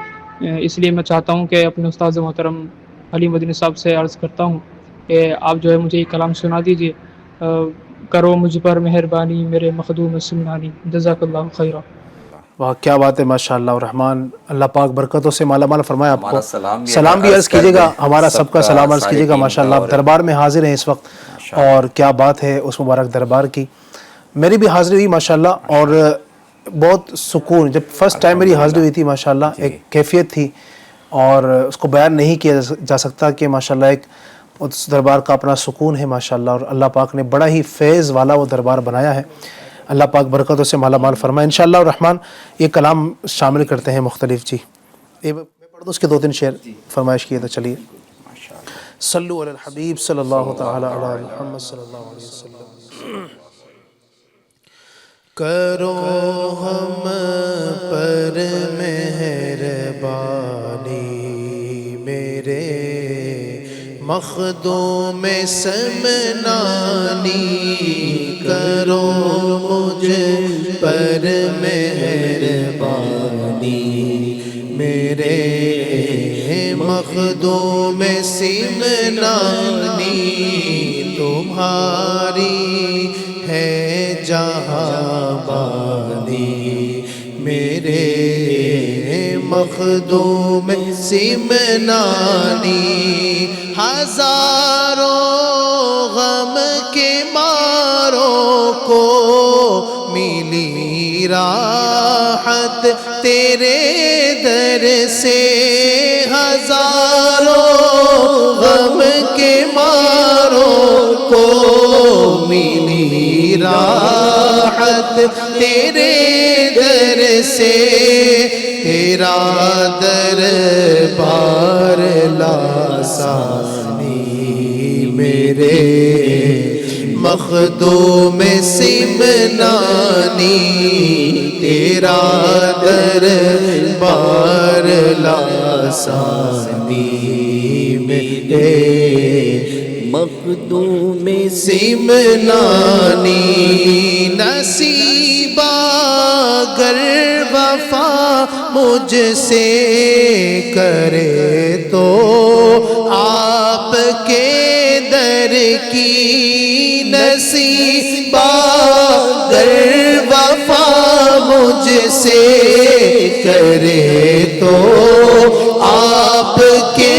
Speaker 7: اس لیے میں چاہتا ہوں کہ اپنے استاد محترم علی مدنی صاحب سے عرض کرتا ہوں کہ آپ جو ہے مجھے یہ کلام سنا دیجیے. کرو مجھ پر مہربانی میرے مخدوم سمنانی، جزاک اللہ خیرہ.
Speaker 2: واہ کیا بات ہے، ماشاء اللہ الرحمن. اللہ پاک برکتوں سے مالا مال فرمائے آپ
Speaker 3: ہمارا
Speaker 2: کو.
Speaker 3: سلام بھی
Speaker 2: عرض کیجیے گا، ہمارا سب کا سلام عرض کیجیے گا.
Speaker 3: سارقین
Speaker 2: ماشاء اللہ
Speaker 3: کا
Speaker 2: آپ دربار میں حاضر ہیں اس وقت، اور کیا بات ہے اس مبارک دربار کی. میری بھی حاضری ہوئی ماشاء اللہ، اور بہت سکون. جب فرسٹ ٹائم میری حاضری ہوئی تھی ماشاء اللہ ایک کیفیت تھی، اور اس کو بیان نہیں کیا جا سکتا کہ ماشاء اللہ ایک اس دربار کا اپنا سکون ہے ماشاء اللہ. اور اللہ پاک نے بڑا ہی فیض والا وہ دربار بنایا ہے. اللہ پاک برکتوں سے مالا مال فرمائے. انشاءاللہ الرحمن یہ کلام شامل کرتے ہیں مختلف. جی میں پڑھ دوں اس کے 2-3 شعر فرمائش کیے تو چلیے. صلو علی الحبیب صلی اللہ تعالی علی محمد صلی اللہ علیہ وسلم. کرو ہم پر مہربانی میرے مخدوم سمنانی. کرو مجھ پر مہربانی میرے مخدوم سمنانی. تمہاری ہے جہاں بانی میرے مخدوم سمنانی. ہزاروں غم کے ماروں کو ملی راحت تیرے در سے. ہزاروں غم کے ماروں کو ملی راحت تیرے در سے. تیرا دربار لاسانی میرے مخدوم سمنانی. تیرا دربار لاسانی میرے مخدوم سمنانی. نصیبہ گر وفا مجھ سے کرے تو آپ کے در کی. نصیبہ گر وفا مجھ سے کرے تو آپ کے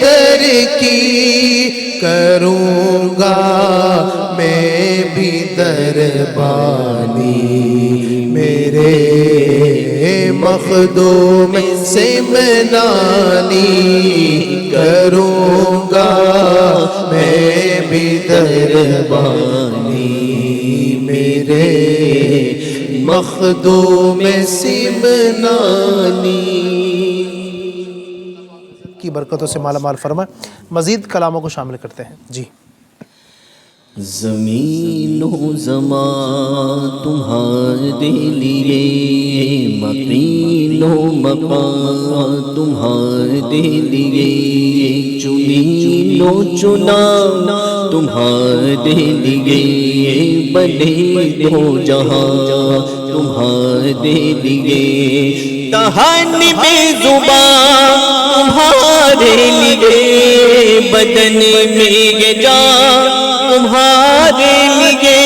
Speaker 2: در کی. کروں گا میں بھی دربانی میرے مخدوم سمنانی. کروں گا میں بھی دربانی میرے مخدوم سمنانی. کی برکتوں سے مالا مال فرمائے. مزید کلاموں کو شامل کرتے ہیں. جی
Speaker 4: زمین و زمان تمہارے لیے، مقیم و مقام تمہارے لیے، چنین و چنا تمہارے لیے، بنے دو جہاں تمہارے لیے، دہن بے زبان تمہارے لیے، بدن میں جان تمہارے لیے،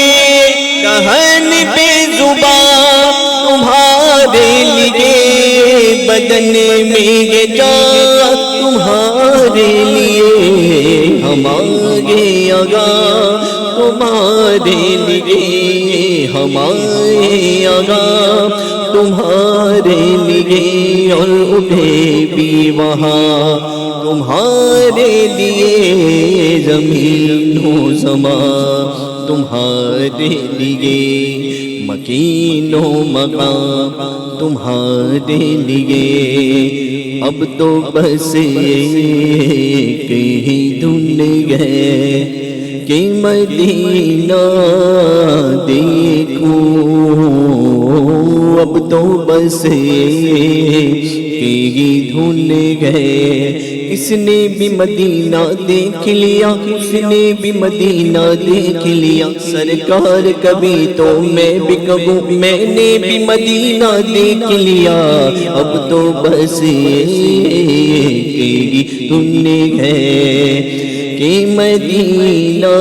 Speaker 4: دہن پہ زبان تمہارے لیے، بدن میں جان تمہارے لیے، ہمارے آقا تمہارے لیے، ہمارے آقا تمہارے لیے، اور اٹھے بھی وہاں تمہارے لیے، زمین و زمان تمہارے لیے، مکین و مقام تمہارے لیے. اب تو بس ایک ہی دھن گئے کہ مدینہ دیکھوں. اب تو بس ایک ہی دھن گئے اس نے بھی مدینہ دیکھ لیا، اس نے بھی مدینہ دیکھ لیا، سرکار کبھی تو میں بھی کہوں میں نے بھی مدینہ دیکھ لیا، اب تو بس یہ تم نے ہے کہ مدینہ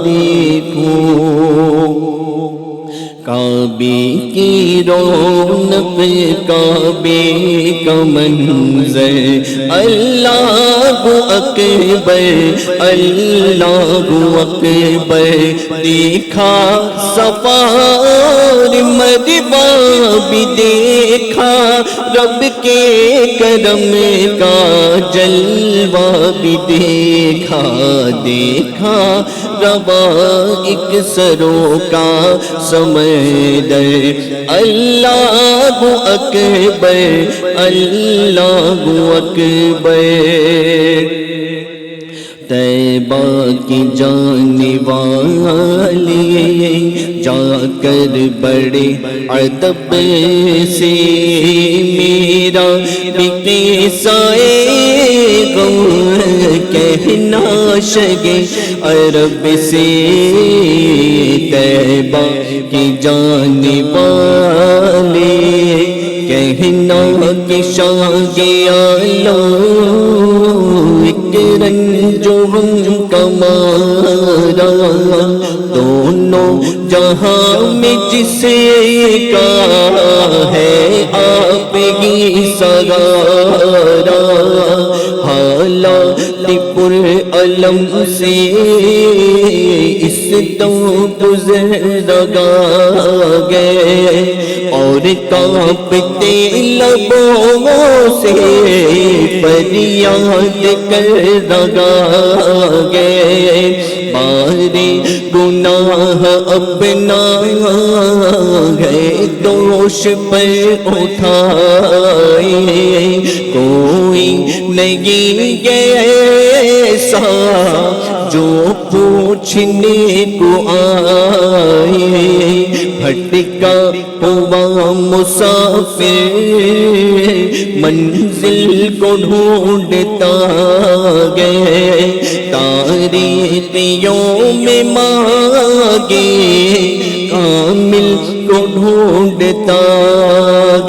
Speaker 4: دیکھو۔ کعبے کی رونق کعبے کا منظر، اللہ اکبر اللہ اکبر، دیکھا صفا اور مروہ بھی دیکھا، رب کے کرم کا جلوہ بھی دیکھا، دیکھا روائق سروں کا سمندر، اللہ اکبر اللہ اکبر۔ طیبہ کی جانے والے جا کر بڑے ادب سے میرا بھی قصہ غم کہنا شگے عرب سے، طیبہ کی جانے والے کہنا کہ شاگے ایک رنج و غم کا مارا، دونوں جہاں میں جسے کا ہے آپ ہی سگارا، حالات پر علم سے اس تو گزر لگا گئے، اور کانپتے لبوں سے فریاد کر لگا گئے، بارے گناہ اپنا گئے دوش پر اٹھائے، کوئی نہیں ایسا جو پوچھنے کو آئے، بھٹکا ہوا مسافر منزل کو ڈھونڈتا گئے، تاریکیوں میں مانگے کامل کو ڈھونڈتا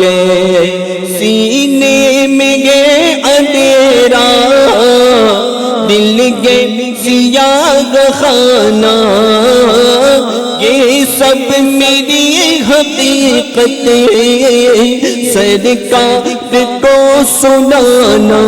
Speaker 4: گئے، سینے میں گئے اندھیرا دل گئے سیاہ خانہ، یہ سب میری حقیقت سرکار کو سنانا،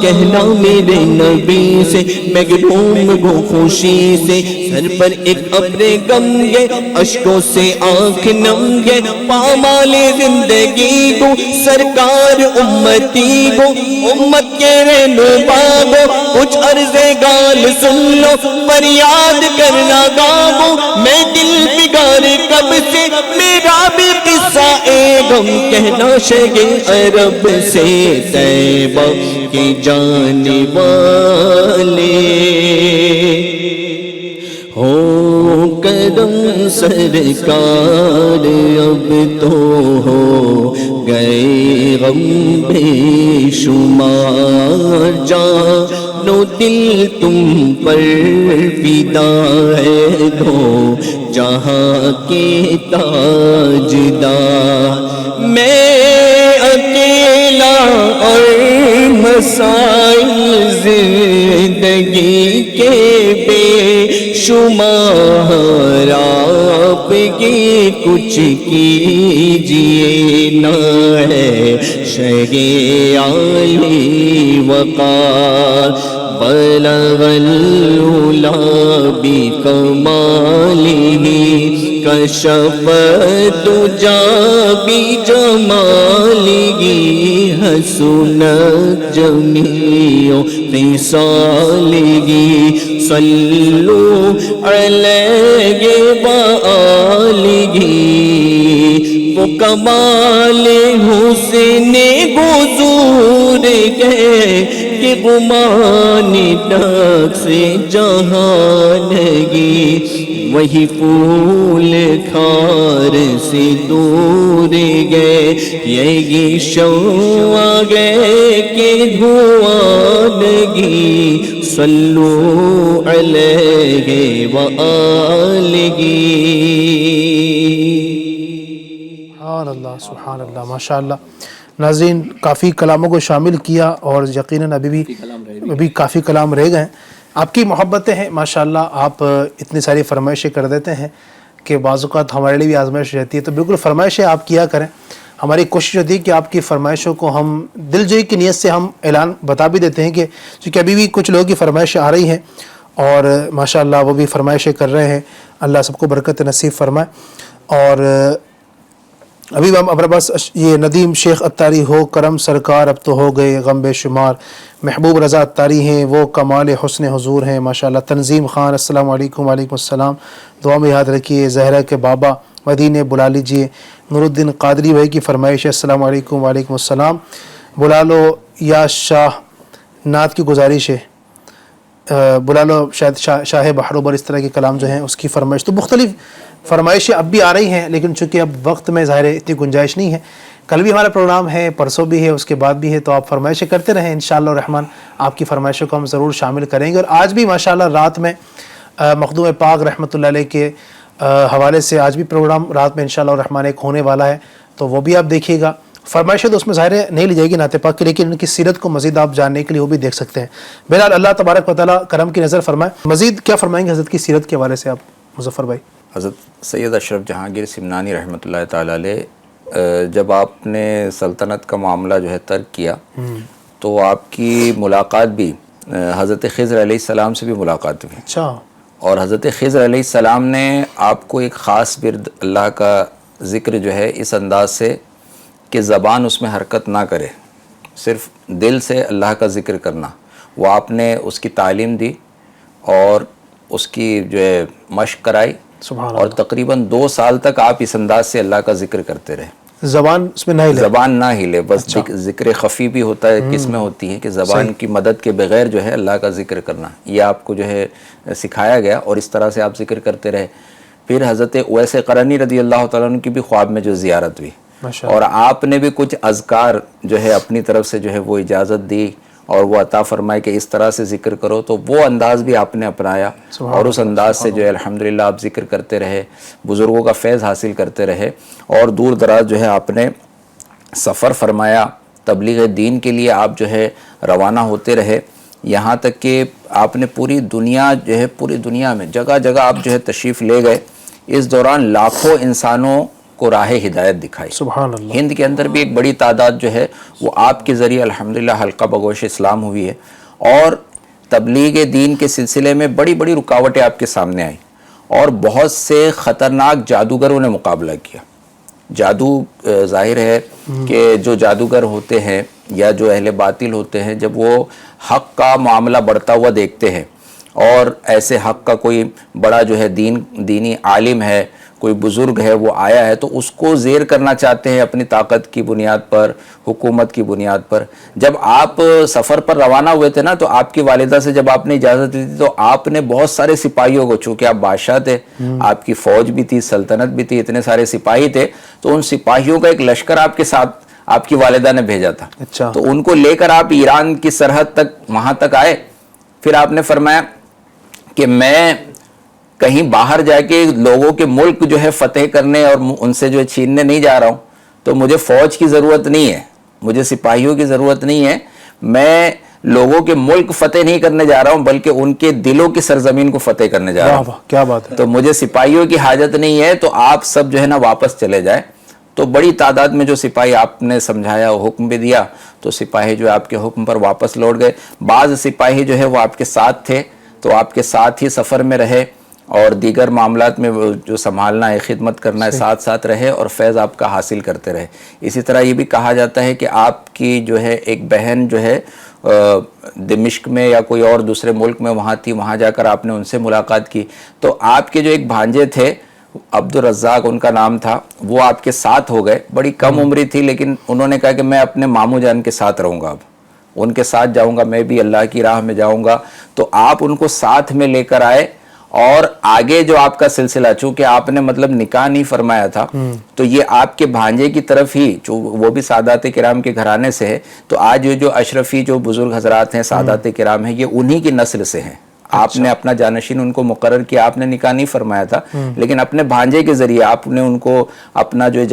Speaker 4: کہنا میرے نبی سے محروم وہ خوشی سے، سر پر ایک ابر غم گے اشکوں سے آنکھ نم گے، پامال زندگی کو سرکار امتی کو، امت کے رہنما کو کچھ عرض گال سن لو، فریاد کرنا گاؤں میں دل بگار کب سے، میرا بھی قصہ غم کہنا شگے عرب سے، طیبہ کی جانے والے ہو کرم سرکار، اب تو ہو گئے غم بے شمار، جانو دل تم پر فدا ہے دو جہاں کے تاجدار، میں اکیلا اور مسائل زندگی کے بے شمار، آپ کی کچھ کیجیے نہ ہے شگے عالی وقار، بلغ العلا بکمالہ کشف الدجا بجمالہ، حسنت جمیع خصالہ، صلوا علیہ وآلہ، وہ کمال حسن حضور ہے کہ گمان تک سے جہانگی، وہی پھول خار سے دور گئے، یہی شمع گئے کہ دھواں لگی، صلو علیہ وآلہ۔
Speaker 2: سبحان اللہ سبحان اللہ، ماشاء اللہ۔ ناظرین، کافی کلاموں کو شامل کیا اور یقیناً ابھی کافی کلام رہ گئے ہیں۔ آپ کی محبتیں ہیں ماشاءاللہ، آپ اتنی ساری فرمائشیں کر دیتے ہیں کہ بعض اوقات ہمارے لیے بھی آزمائش رہتی ہے، تو بالکل فرمائشیں آپ کیا کریں۔ ہماری کوشش ہوتی ہے کہ آپ کی فرمائشوں کو ہم دل جوئی کی نیت سے ہم اعلان بتا بھی دیتے ہیں کہ چونکہ ابھی بھی کچھ لوگوں کی فرمائشیں آ رہی ہیں اور ماشاءاللہ وہ بھی فرمائشیں کر رہے ہیں، اللہ سب کو برکت نصیب فرمائے۔ اور ابھی ہم اپنے پاس یہ ندیم شیخ اتاری ہو کرم سرکار اب تو ہو گئے غم بے شمار، محبوب رضا اتاری ہیں وہ کمال حسن حضور ہیں ماشاءاللہ۔ تنظیم خان السلام علیکم، وعلیکم السلام، دعا میں یاد رکھیے۔ زہرا کے بابا مدینے بلا لیجیے۔ نور الدین قادری بھائی کی فرمائش ہے، السلام علیکم، وعلیکم السلام، بلا لو یا شاہ نعت کی گزارش ہے، بلا لو شاید شاہ بحروبر، اس طرح کے کلام جو ہیں اس کی فرمائش۔ تو مختلف فرمائشیں اب بھی آ رہی ہیں، لیکن چونکہ اب وقت میں ظاہر ہے اتنی گنجائش نہیں ہے۔ کل بھی ہمارا پروگرام ہے، پرسوں بھی ہے، اس کے بعد بھی ہے، تو آپ فرمائشیں کرتے رہیں، انشاءاللہ الرحمن آپ کی فرمائشوں کو ہم ضرور شامل کریں گے۔ اور آج بھی ماشاءاللہ رات میں مخدوم پاک رحمۃ اللہ علیہ کے حوالے سے آج بھی پروگرام رات میں انشاءاللہ الرحمن ایک ہونے والا ہے، تو وہ بھی آپ دیکھیے گا۔ فرمائشیں تو اس میں ظاہر نہیں لی جائے گی نعت پاک کی، لیکن ان کی سیرت کو مزید آپ جاننے کے لیے وہ بھی دیکھ سکتے ہیں۔ بہرحال اللہ تبارک و تعالیٰ کرم کی نظر فرمائے۔ مزید کیا فرمائیں گے حضرت کی سیرت کے حوالے سے آپ مظفر بھائی؟
Speaker 3: حضرت سید اشرف جہانگیر سمنانی رحمۃ اللہ تعالیٰ علیہ جب آپ نے سلطنت کا معاملہ جو ہے ترک کیا تو آپ کی ملاقات بھی حضرت خضر علیہ السلام سے بھی ملاقات ہوئی۔
Speaker 2: اچھا۔
Speaker 3: اور حضرت خضر علیہ السلام نے آپ کو ایک خاص ورد اللہ کا ذکر جو ہے اس انداز سے کہ زبان اس میں حرکت نہ کرے، صرف دل سے اللہ کا ذکر کرنا، وہ آپ نے اس کی تعلیم دی اور اس کی جو ہے مشق کرائی، اور تقریباً 2 سال تک آپ اس انداز سے اللہ کا ذکر کرتے رہے۔
Speaker 2: زبان اس میں نہ ہلے،
Speaker 3: زبان نہ ہلے، بس ذکر خفی بھی ہوتا ہے، کس میں ہوتی ہے کہ زبان کی مدد کے بغیر جو ہے اللہ کا ذکر کرنا، یہ آپ کو جو ہے سکھایا گیا اور اس طرح سے آپ ذکر کرتے رہے۔ پھر حضرت اویس قرنی رضی اللہ تعالیٰ عنہ کی بھی خواب میں جو زیارت ہوئی، اور آپ نے بھی کچھ اذکار جو ہے اپنی طرف سے جو ہے وہ اجازت دی اور وہ عطا فرمائے کہ اس طرح سے ذکر کرو، تو وہ انداز بھی آپ نے اپنایا اور اس انداز سے جو ہے الحمدللہ آپ ذکر کرتے رہے، بزرگوں کا فیض حاصل کرتے رہے، اور دور دراز جو ہے آپ نے سفر فرمایا، تبلیغ دین کے لیے آپ جو ہے روانہ ہوتے رہے، یہاں تک کہ آپ نے پوری دنیا جو ہے پوری دنیا میں جگہ جگہ آپ جو ہے تشریف لے گئے۔ اس دوران لاکھوں انسانوں کو راہ ہدایت دکھائی۔
Speaker 2: سبحان اللہ۔
Speaker 3: ہند کے اندر بھی ایک بڑی تعداد جو ہے وہ آپ کے ذریعے الحمدللہ حلقہ بگوش اسلام ہوئی ہے، اور تبلیغ دین کے سلسلے میں بڑی بڑی رکاوٹیں آپ کے سامنے آئیں، اور بہت سے خطرناک جادوگروں نے مقابلہ کیا۔ جادو ظاہر ہے کہ جو جادوگر ہوتے ہیں یا جو اہل باطل ہوتے ہیں، جب وہ حق کا معاملہ بڑھتا ہوا دیکھتے ہیں اور ایسے حق کا کوئی بڑا جو ہے دینی عالم ہے، کوئی بزرگ ہے، وہ آیا ہے، تو اس کو زیر کرنا چاہتے ہیں اپنی طاقت کی بنیاد پر، حکومت کی بنیاد پر۔ جب آپ سفر پر روانہ ہوئے تھے نا، تو آپ کی والدہ سے جب آپ نے اجازت لی تھی تو آپ نے بہت سارے سپاہیوں کو، چونکہ آپ بادشاہ تھے، آپ کی فوج بھی تھی، سلطنت بھی تھی، اتنے سارے سپاہی تھے، تو ان سپاہیوں کا ایک لشکر آپ کے ساتھ آپ کی والدہ نے بھیجا تھا۔
Speaker 2: اچھا۔
Speaker 3: تو ان کو لے کر آپ ایران کی سرحد تک وہاں تک آئے۔ پھر آپ نے فرمایا کہ میں کہیں باہر جا کے لوگوں کے ملک جو ہے فتح کرنے اور ان سے جو ہے چھیننے نہیں جا رہا ہوں، تو مجھے فوج کی ضرورت نہیں ہے، مجھے سپاہیوں کی ضرورت نہیں ہے، میں لوگوں کے ملک فتح نہیں کرنے جا رہا ہوں بلکہ ان کے دلوں کی سرزمین کو فتح کرنے جا رہا ہوں۔
Speaker 2: کیا بات ہے۔
Speaker 3: تو مجھے سپاہیوں کی حاجت نہیں ہے، تو آپ سب جو ہے نا واپس چلے جائیں۔ تو بڑی تعداد میں جو سپاہی آپ نے سمجھایا، حکم بھی دیا، تو سپاہی جو آپ کے حکم پر واپس لوٹ گئے۔ بعض سپاہی جو ہے وہ آپ کے ساتھ تھے، تو آپ کے ساتھ ہی سفر میں رہے، اور دیگر معاملات میں جو سنبھالنا ہے، خدمت کرنا ہے، ساتھ ساتھ رہے اور فیض آپ کا حاصل کرتے رہے۔ اسی طرح یہ بھی کہا جاتا ہے کہ آپ کی جو ہے ایک بہن جو ہے دمشق میں یا کوئی اور دوسرے ملک میں وہاں تھی، وہاں جا کر آپ نے ان سے ملاقات کی، تو آپ کے جو ایک بھانجے تھے عبد الرزاق ان کا نام تھا، وہ آپ کے ساتھ ہو گئے۔ بڑی کم عمری تھی، لیکن انہوں نے کہا کہ میں اپنے ماموں جان کے ساتھ رہوں گا، اب ان کے ساتھ جاؤں گا، میں بھی اللہ کی راہ میں جاؤں گا۔ تو آپ ان کو ساتھ میں لے کر آئے اور آگے جو آپ کا سلسلہ، چونکہ آپ نے مطلب نکاح نہیں فرمایا تھا، تو یہ آپ کے بھانجے کی طرف ہی، جو وہ بھی سادات کرام کے گھرانے سے ہے، تو آج یہ جو اشرفی جو بزرگ حضرات ہیں، سادات کرام ہیں، یہ انہی کی نسل سے ہیں. آپ نے اپنا جانشین ان کو مقرر کیا، آپ نے نکاح نہیں فرمایا تھا، لیکن اپنے بھانجے کے ذریعے آپ نے ان کو اپنا جو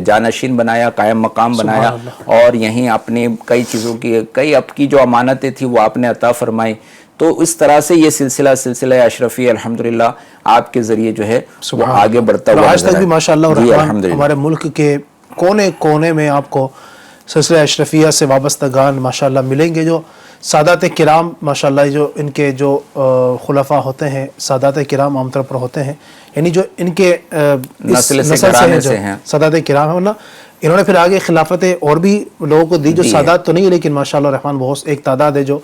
Speaker 3: جانشین بنایا، قائم مقام بنایا، اور یہیں اپنی کئی چیزوں کی، کئی آپ کی جو امانتیں تھیں وہ آپ نے عطا فرمائی. تو اس طرح سے یہ سلسلہ اشرفی الحمدللہ آپ کے ذریعے جو ہے وہ آگے بڑھتا ہوا
Speaker 2: آج تک بھی ماشاءاللہ الرحمن ہمارے ملک کے کونے کونے میں آپ کو سلسلہ اشرفیہ سے وابستگان ماشاءاللہ ملیں گے. جو سادات کرام ماشاءاللہ جو ان کے جو خلفاء ہوتے ہیں، سادات کرام عام طور پر ہوتے ہیں، یعنی جو ان کے
Speaker 3: نسل سے ہیں
Speaker 2: سادات کرام ہیں، ورنہ انہوں نے پھر آگے خلافتیں اور بھی لوگوں کو دی جو سادات تو نہیں، لیکن ماشاءاللہ الرحمن بہت ایک تعداد ہے جو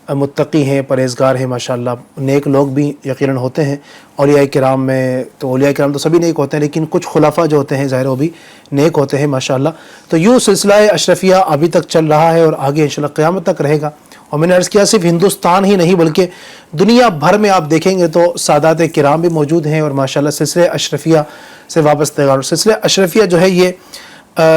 Speaker 2: متقی ہیں، پرہیزگار ہیں، ماشاءاللہ نیک لوگ بھی یقیناً ہوتے ہیں. اولیاء کرام میں تو اولیاء کرام تو سبھی نیک ہوتے ہیں، لیکن کچھ خلفاء جو ہوتے ہیں ظاہر وہ بھی نیک ہوتے ہیں ماشاءاللہ. تو یوں سلسلہ اشرفیہ ابھی تک چل رہا ہے اور آگے انشاءاللہ قیامت تک رہے گا. اور میں نے عرض کیا صرف ہندوستان ہی نہیں بلکہ دنیا بھر میں آپ دیکھیں گے تو سادات کرام بھی موجود ہیں، اور ماشاءاللہ سلسلہ اشرفیہ سے وابستہ. اور سلسلہ اشرفیہ جو ہے یہ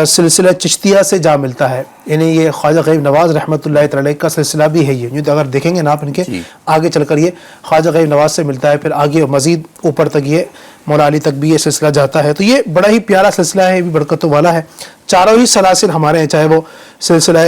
Speaker 2: سلسلہ چشتیہ سے جا ملتا ہے، یعنی یہ خواجہ غریب نواز رحمۃ اللہ تعالی کا سلسلہ بھی ہے. یہ اگر دیکھیں گے نا آپ ان کے آگے چل کر یہ خواجہ غریب نواز سے ملتا ہے، پھر آگے مزید اوپر تک یہ مولا علی تک بھی یہ سلسلہ جاتا ہے. تو یہ بڑا ہی پیارا سلسلہ ہے، بھی برکتوں والا ہے. چاروں ہی سلاسل ہمارے ہیں، چاہے وہ سلسلہ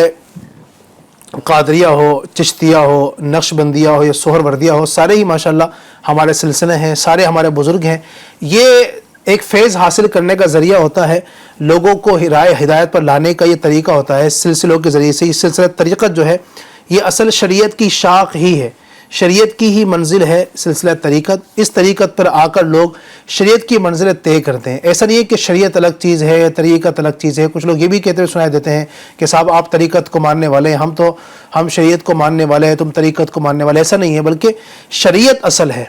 Speaker 2: قادریہ ہو، چشتیہ ہو، نقش بندیہ ہو یا سہر وردیہ ہو، سارے ہی ماشاءاللہ ہمارے سلسلے ہیں، سارے ہمارے بزرگ ہیں. یہ ایک فیض حاصل کرنے کا ذریعہ ہوتا ہے، لوگوں کو ہدایت پر لانے کا یہ طریقہ ہوتا ہے سلسلوں کے ذریعے سے. یہ سلسلہ طریقت جو ہے یہ اصل شریعت کی شاخ ہی ہے، شریعت کی ہی منزل ہے سلسلہ طریقت. اس طریقت پر آ کر لوگ شریعت کی منزلیں طے کرتے ہیں. ایسا نہیں ہے کہ شریعت الگ چیز ہے، طریقت الگ چیز ہے. کچھ لوگ یہ بھی کہتے ہوئے سنائی دیتے ہیں کہ صاحب آپ طریقت کو ماننے والے ہیں، ہم شریعت کو ماننے والے ہیں، تم طریقت کو ماننے والے. ایسا نہیں ہے، بلکہ شریعت اصل ہے.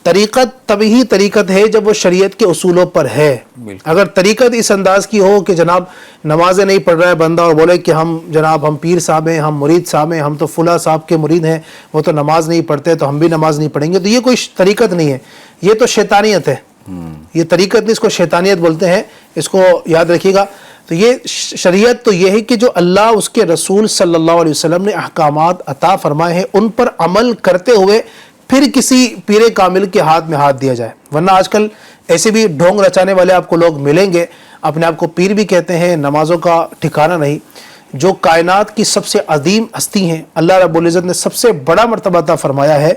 Speaker 2: طریقت تبھی طریقت ہے جب وہ شریعت کے اصولوں پر ہے. اگر طریقت اس انداز کی ہو کہ جناب نمازیں نہیں پڑھ رہا ہے بندہ اور بولے کہ ہم پیر صاحب ہیں، ہم مرید صاحب ہیں، ہم تو فلاں صاحب کے مرید ہیں، وہ تو نماز نہیں پڑھتے تو ہم بھی نماز نہیں پڑھیں گے، تو یہ کوئی طریقت نہیں ہے، یہ تو شیطانیت ہے. یہ طریقت نہیں، اس کو شیطانیت بولتے ہیں، اس کو یاد رکھیے گا. تو یہ شریعت تو یہ ہے کہ جو اللہ اس کے رسول صلی اللہ علیہ وسلم نے احکامات عطا فرمائے ہیں ان پر عمل کرتے ہوئے پھر کسی پیر کامل کے ہاتھ میں ہاتھ دیا جائے. ورنہ آج کل ایسے بھی ڈھونگ رچانے والے آپ کو لوگ ملیں گے، اپنے آپ کو پیر بھی کہتے ہیں، نمازوں کا ٹھکانہ نہیں. جو کائنات کی سب سے عظیم ہستی ہیں، اللہ رب العزت نے سب سے بڑا مرتبہ عطا فرمایا ہے،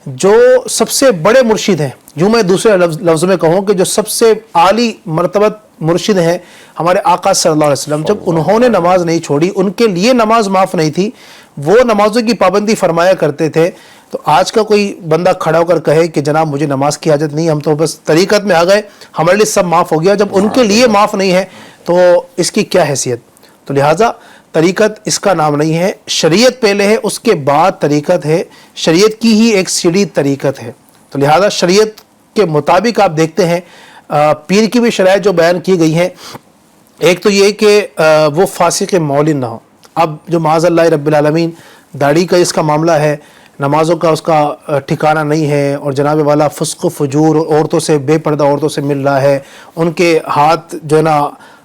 Speaker 2: جو سب سے بڑے مرشد ہیں. جو میں دوسرے لفظ میں کہوں کہ جو سب سے عالی مرتبہ مرشد ہیں ہمارے آقا صلی اللہ علیہ وسلم، جب انہوں نے نماز نہیں چھوڑی، ان کے لیے نماز معاف نہیں تھی، وہ نمازوں کی پابندی فرمایا کرتے تھے. تو آج کا کوئی بندہ کھڑا ہو کر کہے کہ جناب مجھے نماز کی حاجت نہیں، ہم تو بس طریقت میں آ گئے، ہمارے لیے سب معاف ہو گیا، جب ان کے لیے معاف نہیں ہے تو اس کی کیا حیثیت. تو لہٰذا طریقت اس کا نام نہیں ہے، شریعت پہلے ہے، اس کے بعد طریقت ہے. شریعت کی ہی ایک سیڑھی طریقت ہے. تو لہٰذا شریعت کے مطابق آپ دیکھتے ہیں پیر کی بھی شرائط جو بیان کی گئی ہیں. ایک تو یہ کہ وہ فاسق مولن نہ ہو. اب جو معاذ اللہ رب العالمین داڑھی کا اس کا معاملہ ہے، نمازوں کا اس کا ٹھکانہ نہیں ہے، اور جناب والا فسق و فجور، عورتوں سے بے پردہ عورتوں سے مل رہا ہے، ان کے ہاتھ جو ہے نا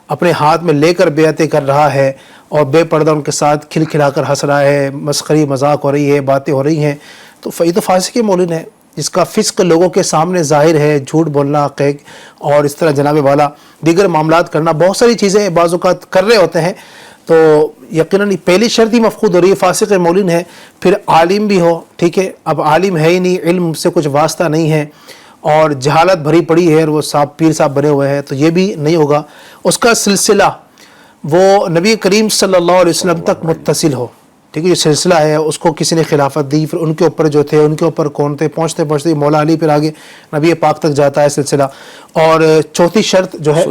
Speaker 2: اپنے ہاتھ میں لے کر بیعتیں کر رہا ہے، اور بے پردہ ان کے ساتھ کھل کھلا کر ہنس رہا ہے، مسخری مذاق ہو رہی ہے، باتیں ہو رہی ہیں، تو یہ تو فاسق مولن ہے، جس کا فسق لوگوں کے سامنے ظاہر ہے. جھوٹ بولنا، قیق اور اس طرح جناب والا دیگر معاملات کرنا، بہت ساری چیزیں بعض اوقات کر رہے ہوتے ہیں. تو یقیناً پہلی شرط ہی مفقود ہو رہی ہے، فاسق مولن ہے. پھر عالم بھی ہو، ٹھیک ہے، اب عالم ہے ہی نہیں، علم سے کچھ واسطہ نہیں ہے، اور جہالت بھری پڑی ہے، اور وہ صاحب پیر صاحب بنے ہوئے ہیں، تو یہ بھی نہیں ہوگا. اس کا سلسلہ وہ نبی کریم صلی اللہ علیہ وسلم تک متصل ہو، ٹھیک ہے. یہ سلسلہ ہے، اس کو کسی نے خلافت دی، پھر ان کے اوپر جو تھے، ان کے اوپر کون تھے، پہنچتے پہنچتے مولا علی، پھر آگے نبی پاک تک جاتا ہے سلسلہ. اور چوتھی شرط جو ہے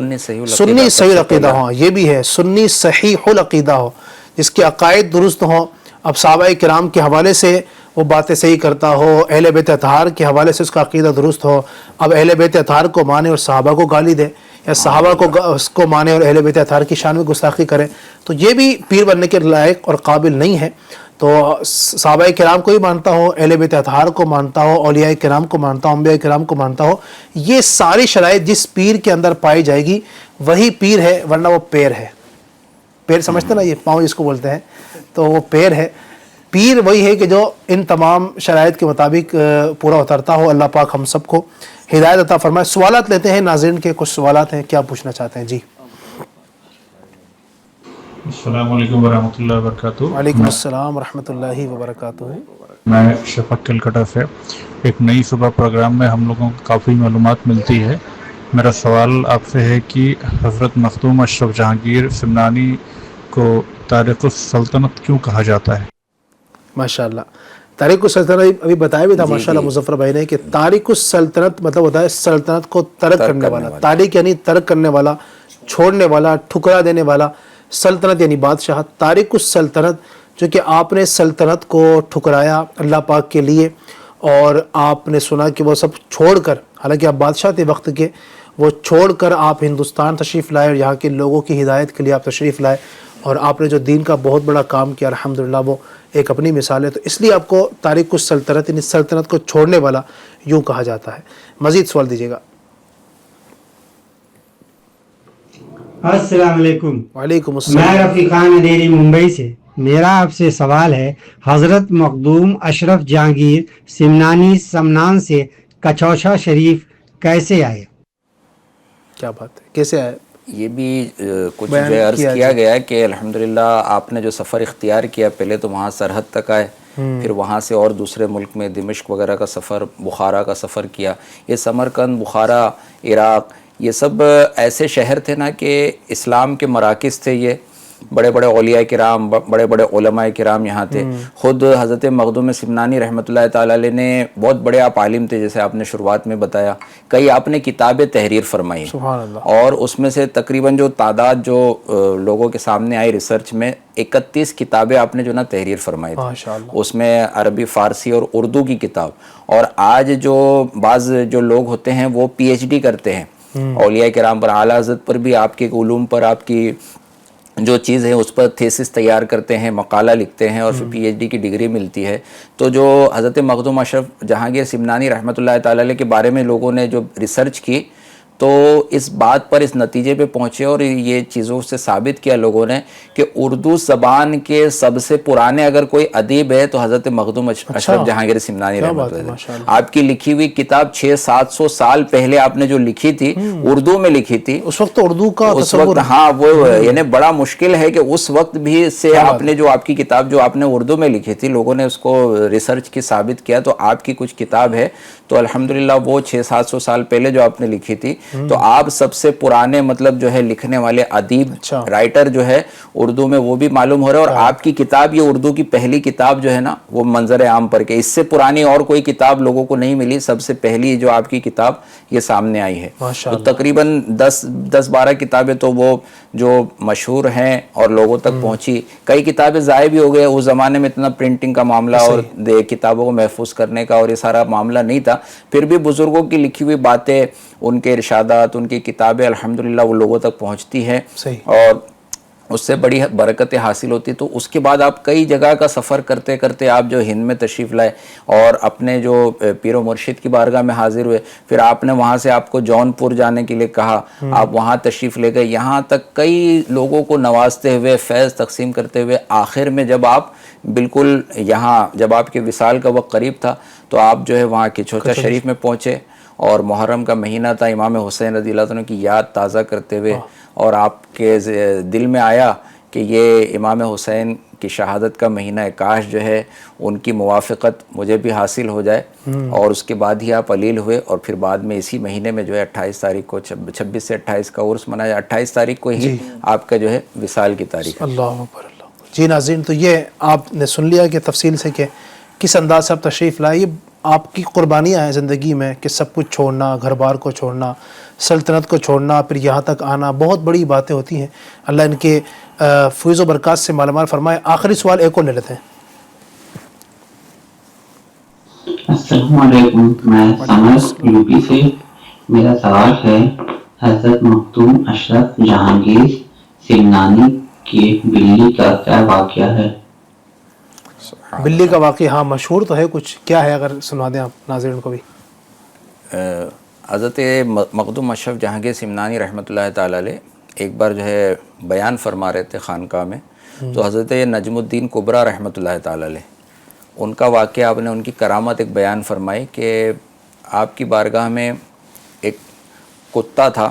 Speaker 2: سنی صحیح العقیدہ ہو. یہ بھی ہے سنی صحیح العقیدہ ہو، جس کے عقائد درست ہوں. اب صحابہ کرام کے حوالے سے وہ باتیں صحیح کرتا ہو، اہل بیت اطہار کے حوالے سے اس کا عقیدہ درست ہو. اب اہل بیت اطہار کو مانے اور صحابہ کو گالی دے، یا صحابہ کو مانے اور اہل بیت اطہار کی شان میں گستاخی کرے، تو یہ بھی پیر بننے کے لائق اور قابل نہیں ہے. تو صحابہ کرام کو ہی مانتا ہو، اہل بیت اطہار کو مانتا ہو، اولیاء کرام کو مانتا ہو، انبیاء کرام کو مانتا ہو، یہ ساری شرائط جس پیر کے اندر پائی جائے گی وہی پیر ہے، ورنہ وہ پیر ہے. پیر سمجھتے نا، یہ پاؤں جس کو بولتے ہیں، تو وہ پیر ہے. پیر وہی ہے کہ جو ان تمام شرائط کے مطابق پورا اترتا ہو. اللہ پاک ہم سب کو ہدایت عطا فرمائے. سوالات لیتے ہیں ناظرین کے، کچھ سوالات ہیں، کیا پوچھنا چاہتے ہیں؟ جی.
Speaker 8: السلام علیکم ورحمۃ اللہ وبرکاتہ.
Speaker 2: وعلیکم السلام ورحمۃ اللہ وبرکاتہ.
Speaker 8: میں شفق کلکتہ سے. ایک نئی صبح پروگرام میں ہم لوگوں کو کافی معلومات ملتی ہے. میرا سوال آپ سے ہے کہ حضرت مخدوم اشرف جہانگیر سمنانی کو تارک السلطنت کیوں کہا جاتا ہے؟
Speaker 2: ماشاء اللہ. تارک السلطنت ابھی بتایا بھی تھا ماشاء اللہ مظفر بھائی نے کہ تارک السلطنت مطلب ہوتا ہے سلطنت کو ترک کرنے والا. تارک یعنی ترک کرنے والا، چھوڑنے والا، ٹھکرا دینے والا. سلطنت یعنی بادشاہ. تارک السلطنت جو کہ آپ نے سلطنت کو ٹھکرایا اللہ پاک کے لیے، اور آپ نے سنا کہ وہ سب چھوڑ کر، حالانکہ آپ بادشاہ تھے وقت کے، وہ چھوڑ کر آپ ہندوستان تشریف لائے اور یہاں کے لوگوں کی ہدایت کے لیے آپ تشریف لائے، اور آپ نے جو دین کا بہت بڑا کام کیا الحمدللہ، وہ ایک اپنی مثال ہے. تو اس لیے آپ کو تارک السلطنت یعنی سلطنت کو چھوڑنے والا یوں کہا جاتا ہے. مزید سوال دیجیے گا.
Speaker 9: السلام علیکم.
Speaker 2: وعلیکم
Speaker 9: میں
Speaker 2: السلام.
Speaker 9: رفیق خان ندیری ممبئی سے. میرا آپ سے سوال ہے، حضرت مخدوم اشرف جہانگیر سمنانی سمنان سے کچوچھا شریف کیسے آئے؟
Speaker 2: کیا بات ہے، کیسے آئے؟
Speaker 3: یہ بھی کچھ جو ہے عرض کیا گیا ہے کہ الحمدللہ آپ نے جو سفر اختیار کیا، پہلے تو وہاں سرحد تک آئے، پھر وہاں سے اور دوسرے ملک میں دمشق وغیرہ کا سفر، بخارا کا سفر کیا. یہ سمرقند، بخارا، عراق، یہ سب ایسے شہر تھے نا کہ اسلام کے مراکز تھے. یہ بڑے بڑے اولیاء کرام، بڑے بڑے علماء کرام یہاں تھے. خود حضرت مخدوم سمنانی رحمۃ اللہ تعالی علیہ نے، بہت بڑے آپ عالم تھے جیسے آپ نے شروعات میں بتایا، کئی آپ نے کتابیں تحریر فرمائی،
Speaker 2: سبحان اللہ.
Speaker 3: اور اس میں سے تقریباً جو تعداد جو لوگوں کے سامنے آئی ریسرچ میں، 31 کتابیں آپ نے جو نا تحریر فرمائی تھی.
Speaker 2: ماشاء اللہ.
Speaker 3: اس میں عربی، فارسی اور اردو کی کتاب. اور آج جو بعض جو لوگ ہوتے ہیں وہ پی ایچ ڈی کرتے ہیں اولیاء کرام پر، اعلیٰ حضرت پر بھی، آپ کے علوم پر، آپ کی جو چیز ہے اس پر تھیسس تیار کرتے ہیں، مقالہ لکھتے ہیں، اور پھر پی ایچ ڈی کی ڈگری ملتی ہے. تو جو حضرت مخدوم اشرف جہانگیر سمنانی رحمۃ اللہ تعالی علیہ کے بارے میں لوگوں نے جو ریسرچ کی، تو اس بات پر، اس نتیجے پہ پہنچے، اور یہ چیزوں سے ثابت کیا لوگوں نے کہ اردو زبان کے سب سے پرانے اگر کوئی ادیب ہے تو حضرت مخدوم اشرف جہانگیر سمنانی رحمۃ اللہ علیہ. آپ کی لکھی ہوئی کتاب 600-700 سال پہلے آپ نے جو لکھی تھی، اردو میں لکھی تھی.
Speaker 2: اس وقت اردو کا
Speaker 3: اس وقت، ہاں، وہ یعنی بڑا مشکل ہے کہ اس وقت بھی سے آپ نے جو آپ کی کتاب جو آپ نے اردو میں لکھی تھی، لوگوں نے اس کو ریسرچ کی ثابت کیا، تو آپ کی کچھ کتاب ہے. تو الحمدللہ وہ 600-700 سال پہلے جو آپ نے لکھی تھی، تو آپ سب سے پرانے مطلب جو ہے لکھنے والے ادیب، رائٹر جو ہے اردو میں، وہ بھی معلوم ہو رہا ہے. اور آپ کی کتاب یہ اردو کی پہلی کتاب جو ہے نا، وہ منظر عام پر کے، اس سے پرانی اور کوئی کتاب لوگوں کو نہیں ملی. سب سے پہلی جو آپ کی کتاب یہ سامنے آئی ہے. تو تقریباً 10-12 کتابیں تو وہ جو مشہور ہیں اور لوگوں تک پہنچی. کئی کتابیں ضائع بھی ہو گئے. اس زمانے میں اتنا پرنٹنگ کا معاملہ اور کتابوں کو محفوظ کرنے کا اور یہ سارا معاملہ نہیں تھا. پھر بھی بزرگوں کی لکھی ہوئی باتیں، ان کے ارشادات، ان کی کتابیں الحمدللہ وہ لوگوں تک پہنچتی ہیں، اور اس سے بڑی برکتیں حاصل ہوتی. تو اس کے بعد آپ کئی جگہ کا سفر کرتے کرتے آپ جو ہند میں تشریف لائے اور اپنے جو پیر و مرشد کی بارگاہ میں حاضر ہوئے. پھر آپ نے وہاں سے، آپ کو جون پور جانے کے لیے کہا، آپ وہاں تشریف لے گئے. یہاں تک کئی لوگوں کو نوازتے ہوئے، فیض تقسیم کرتے ہوئے، آخر میں جب آپ بالکل یہاں، جب آپ کے وصال کا وقت قریب تھا، تو آپ جو ہے وہاں کچوچا شریف میں پہنچے، اور محرم کا مہینہ تھا. امام حسین رضی اللہ عنہ کی یاد تازہ کرتے ہوئے، اور آپ کے دل میں آیا کہ یہ امام حسین کی شہادت کا مہینہ ہے، کاش جو ہے ان کی موافقت مجھے بھی حاصل ہو جائے. اور اس کے بعد ہی آپ علیل ہوئے، اور پھر بعد میں اسی مہینے میں جو ہے 28 تاریخ کو، 26 سے 28 کا عرس منایا. 28 تاریخ کو ہی آپ کا جو ہے وصال کی تاریخ.
Speaker 2: اللہ اکبر. جی ناظرین، تو یہ آپ نے سن لیا کہ تفصیل سے کہ کس انداز سے آپ تشریف لائے. یہ آپ کی قربانیاں ہیں زندگی میں کہ سب کچھ چھوڑنا، گھر بار کو چھوڑنا، سلطنت کو چھوڑنا، پھر یہاں تک آنا، بہت بڑی باتیں ہوتی ہیں. اللہ ان کے فیض و برکات سے مالا مال فرمائے. آخری سوال ایک اور لے لیتے ہیں.
Speaker 10: السلام علیکم. میں سمر یو پی سے. میرا سوال ہے، حضرت مخدوم اشرف جہانگیر سمنانی کی بلی کا کیا واقعہ ہے؟
Speaker 2: بلی کا واقعہ ہاں مشہور تو ہے کچھ، کیا ہے اگر سنا دیں آپ ناظرین کو بھی؟
Speaker 3: حضرت مخدوم اشرف جہانگیر سمنانی رحمۃ اللہ تعالی علیہ ایک بار جو ہے بیان فرما رہے تھے خانقاہ میں، تو حضرت نجم الدین کبریٰ رحمۃ اللہ تعالی علیہ ان کا واقعہ، آپ نے ان کی کرامت ایک بیان فرمائی کہ آپ کی بارگاہ میں ایک کتا تھا،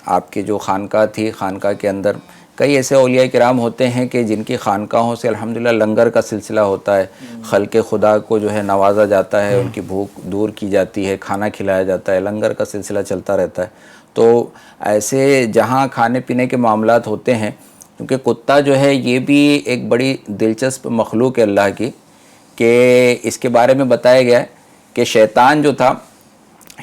Speaker 3: آپ کی جو خانقاہ تھی، خانقاہ کے اندر کئی ایسے اولیاء کرام ہوتے ہیں کہ جن کی خانقاہوں سے الحمدللہ لنگر کا سلسلہ ہوتا ہے، خلق خدا کو جو ہے نوازا جاتا ہے، ان کی بھوک دور کی جاتی ہے، کھانا کھلایا جاتا ہے، لنگر کا سلسلہ چلتا رہتا ہے۔ تو ایسے جہاں کھانے پینے کے معاملات ہوتے ہیں، کیونکہ کتا جو ہے یہ بھی ایک بڑی دلچسپ مخلوق ہے اللہ کی، کہ اس کے بارے میں بتایا گیا ہے کہ شیطان جو تھا،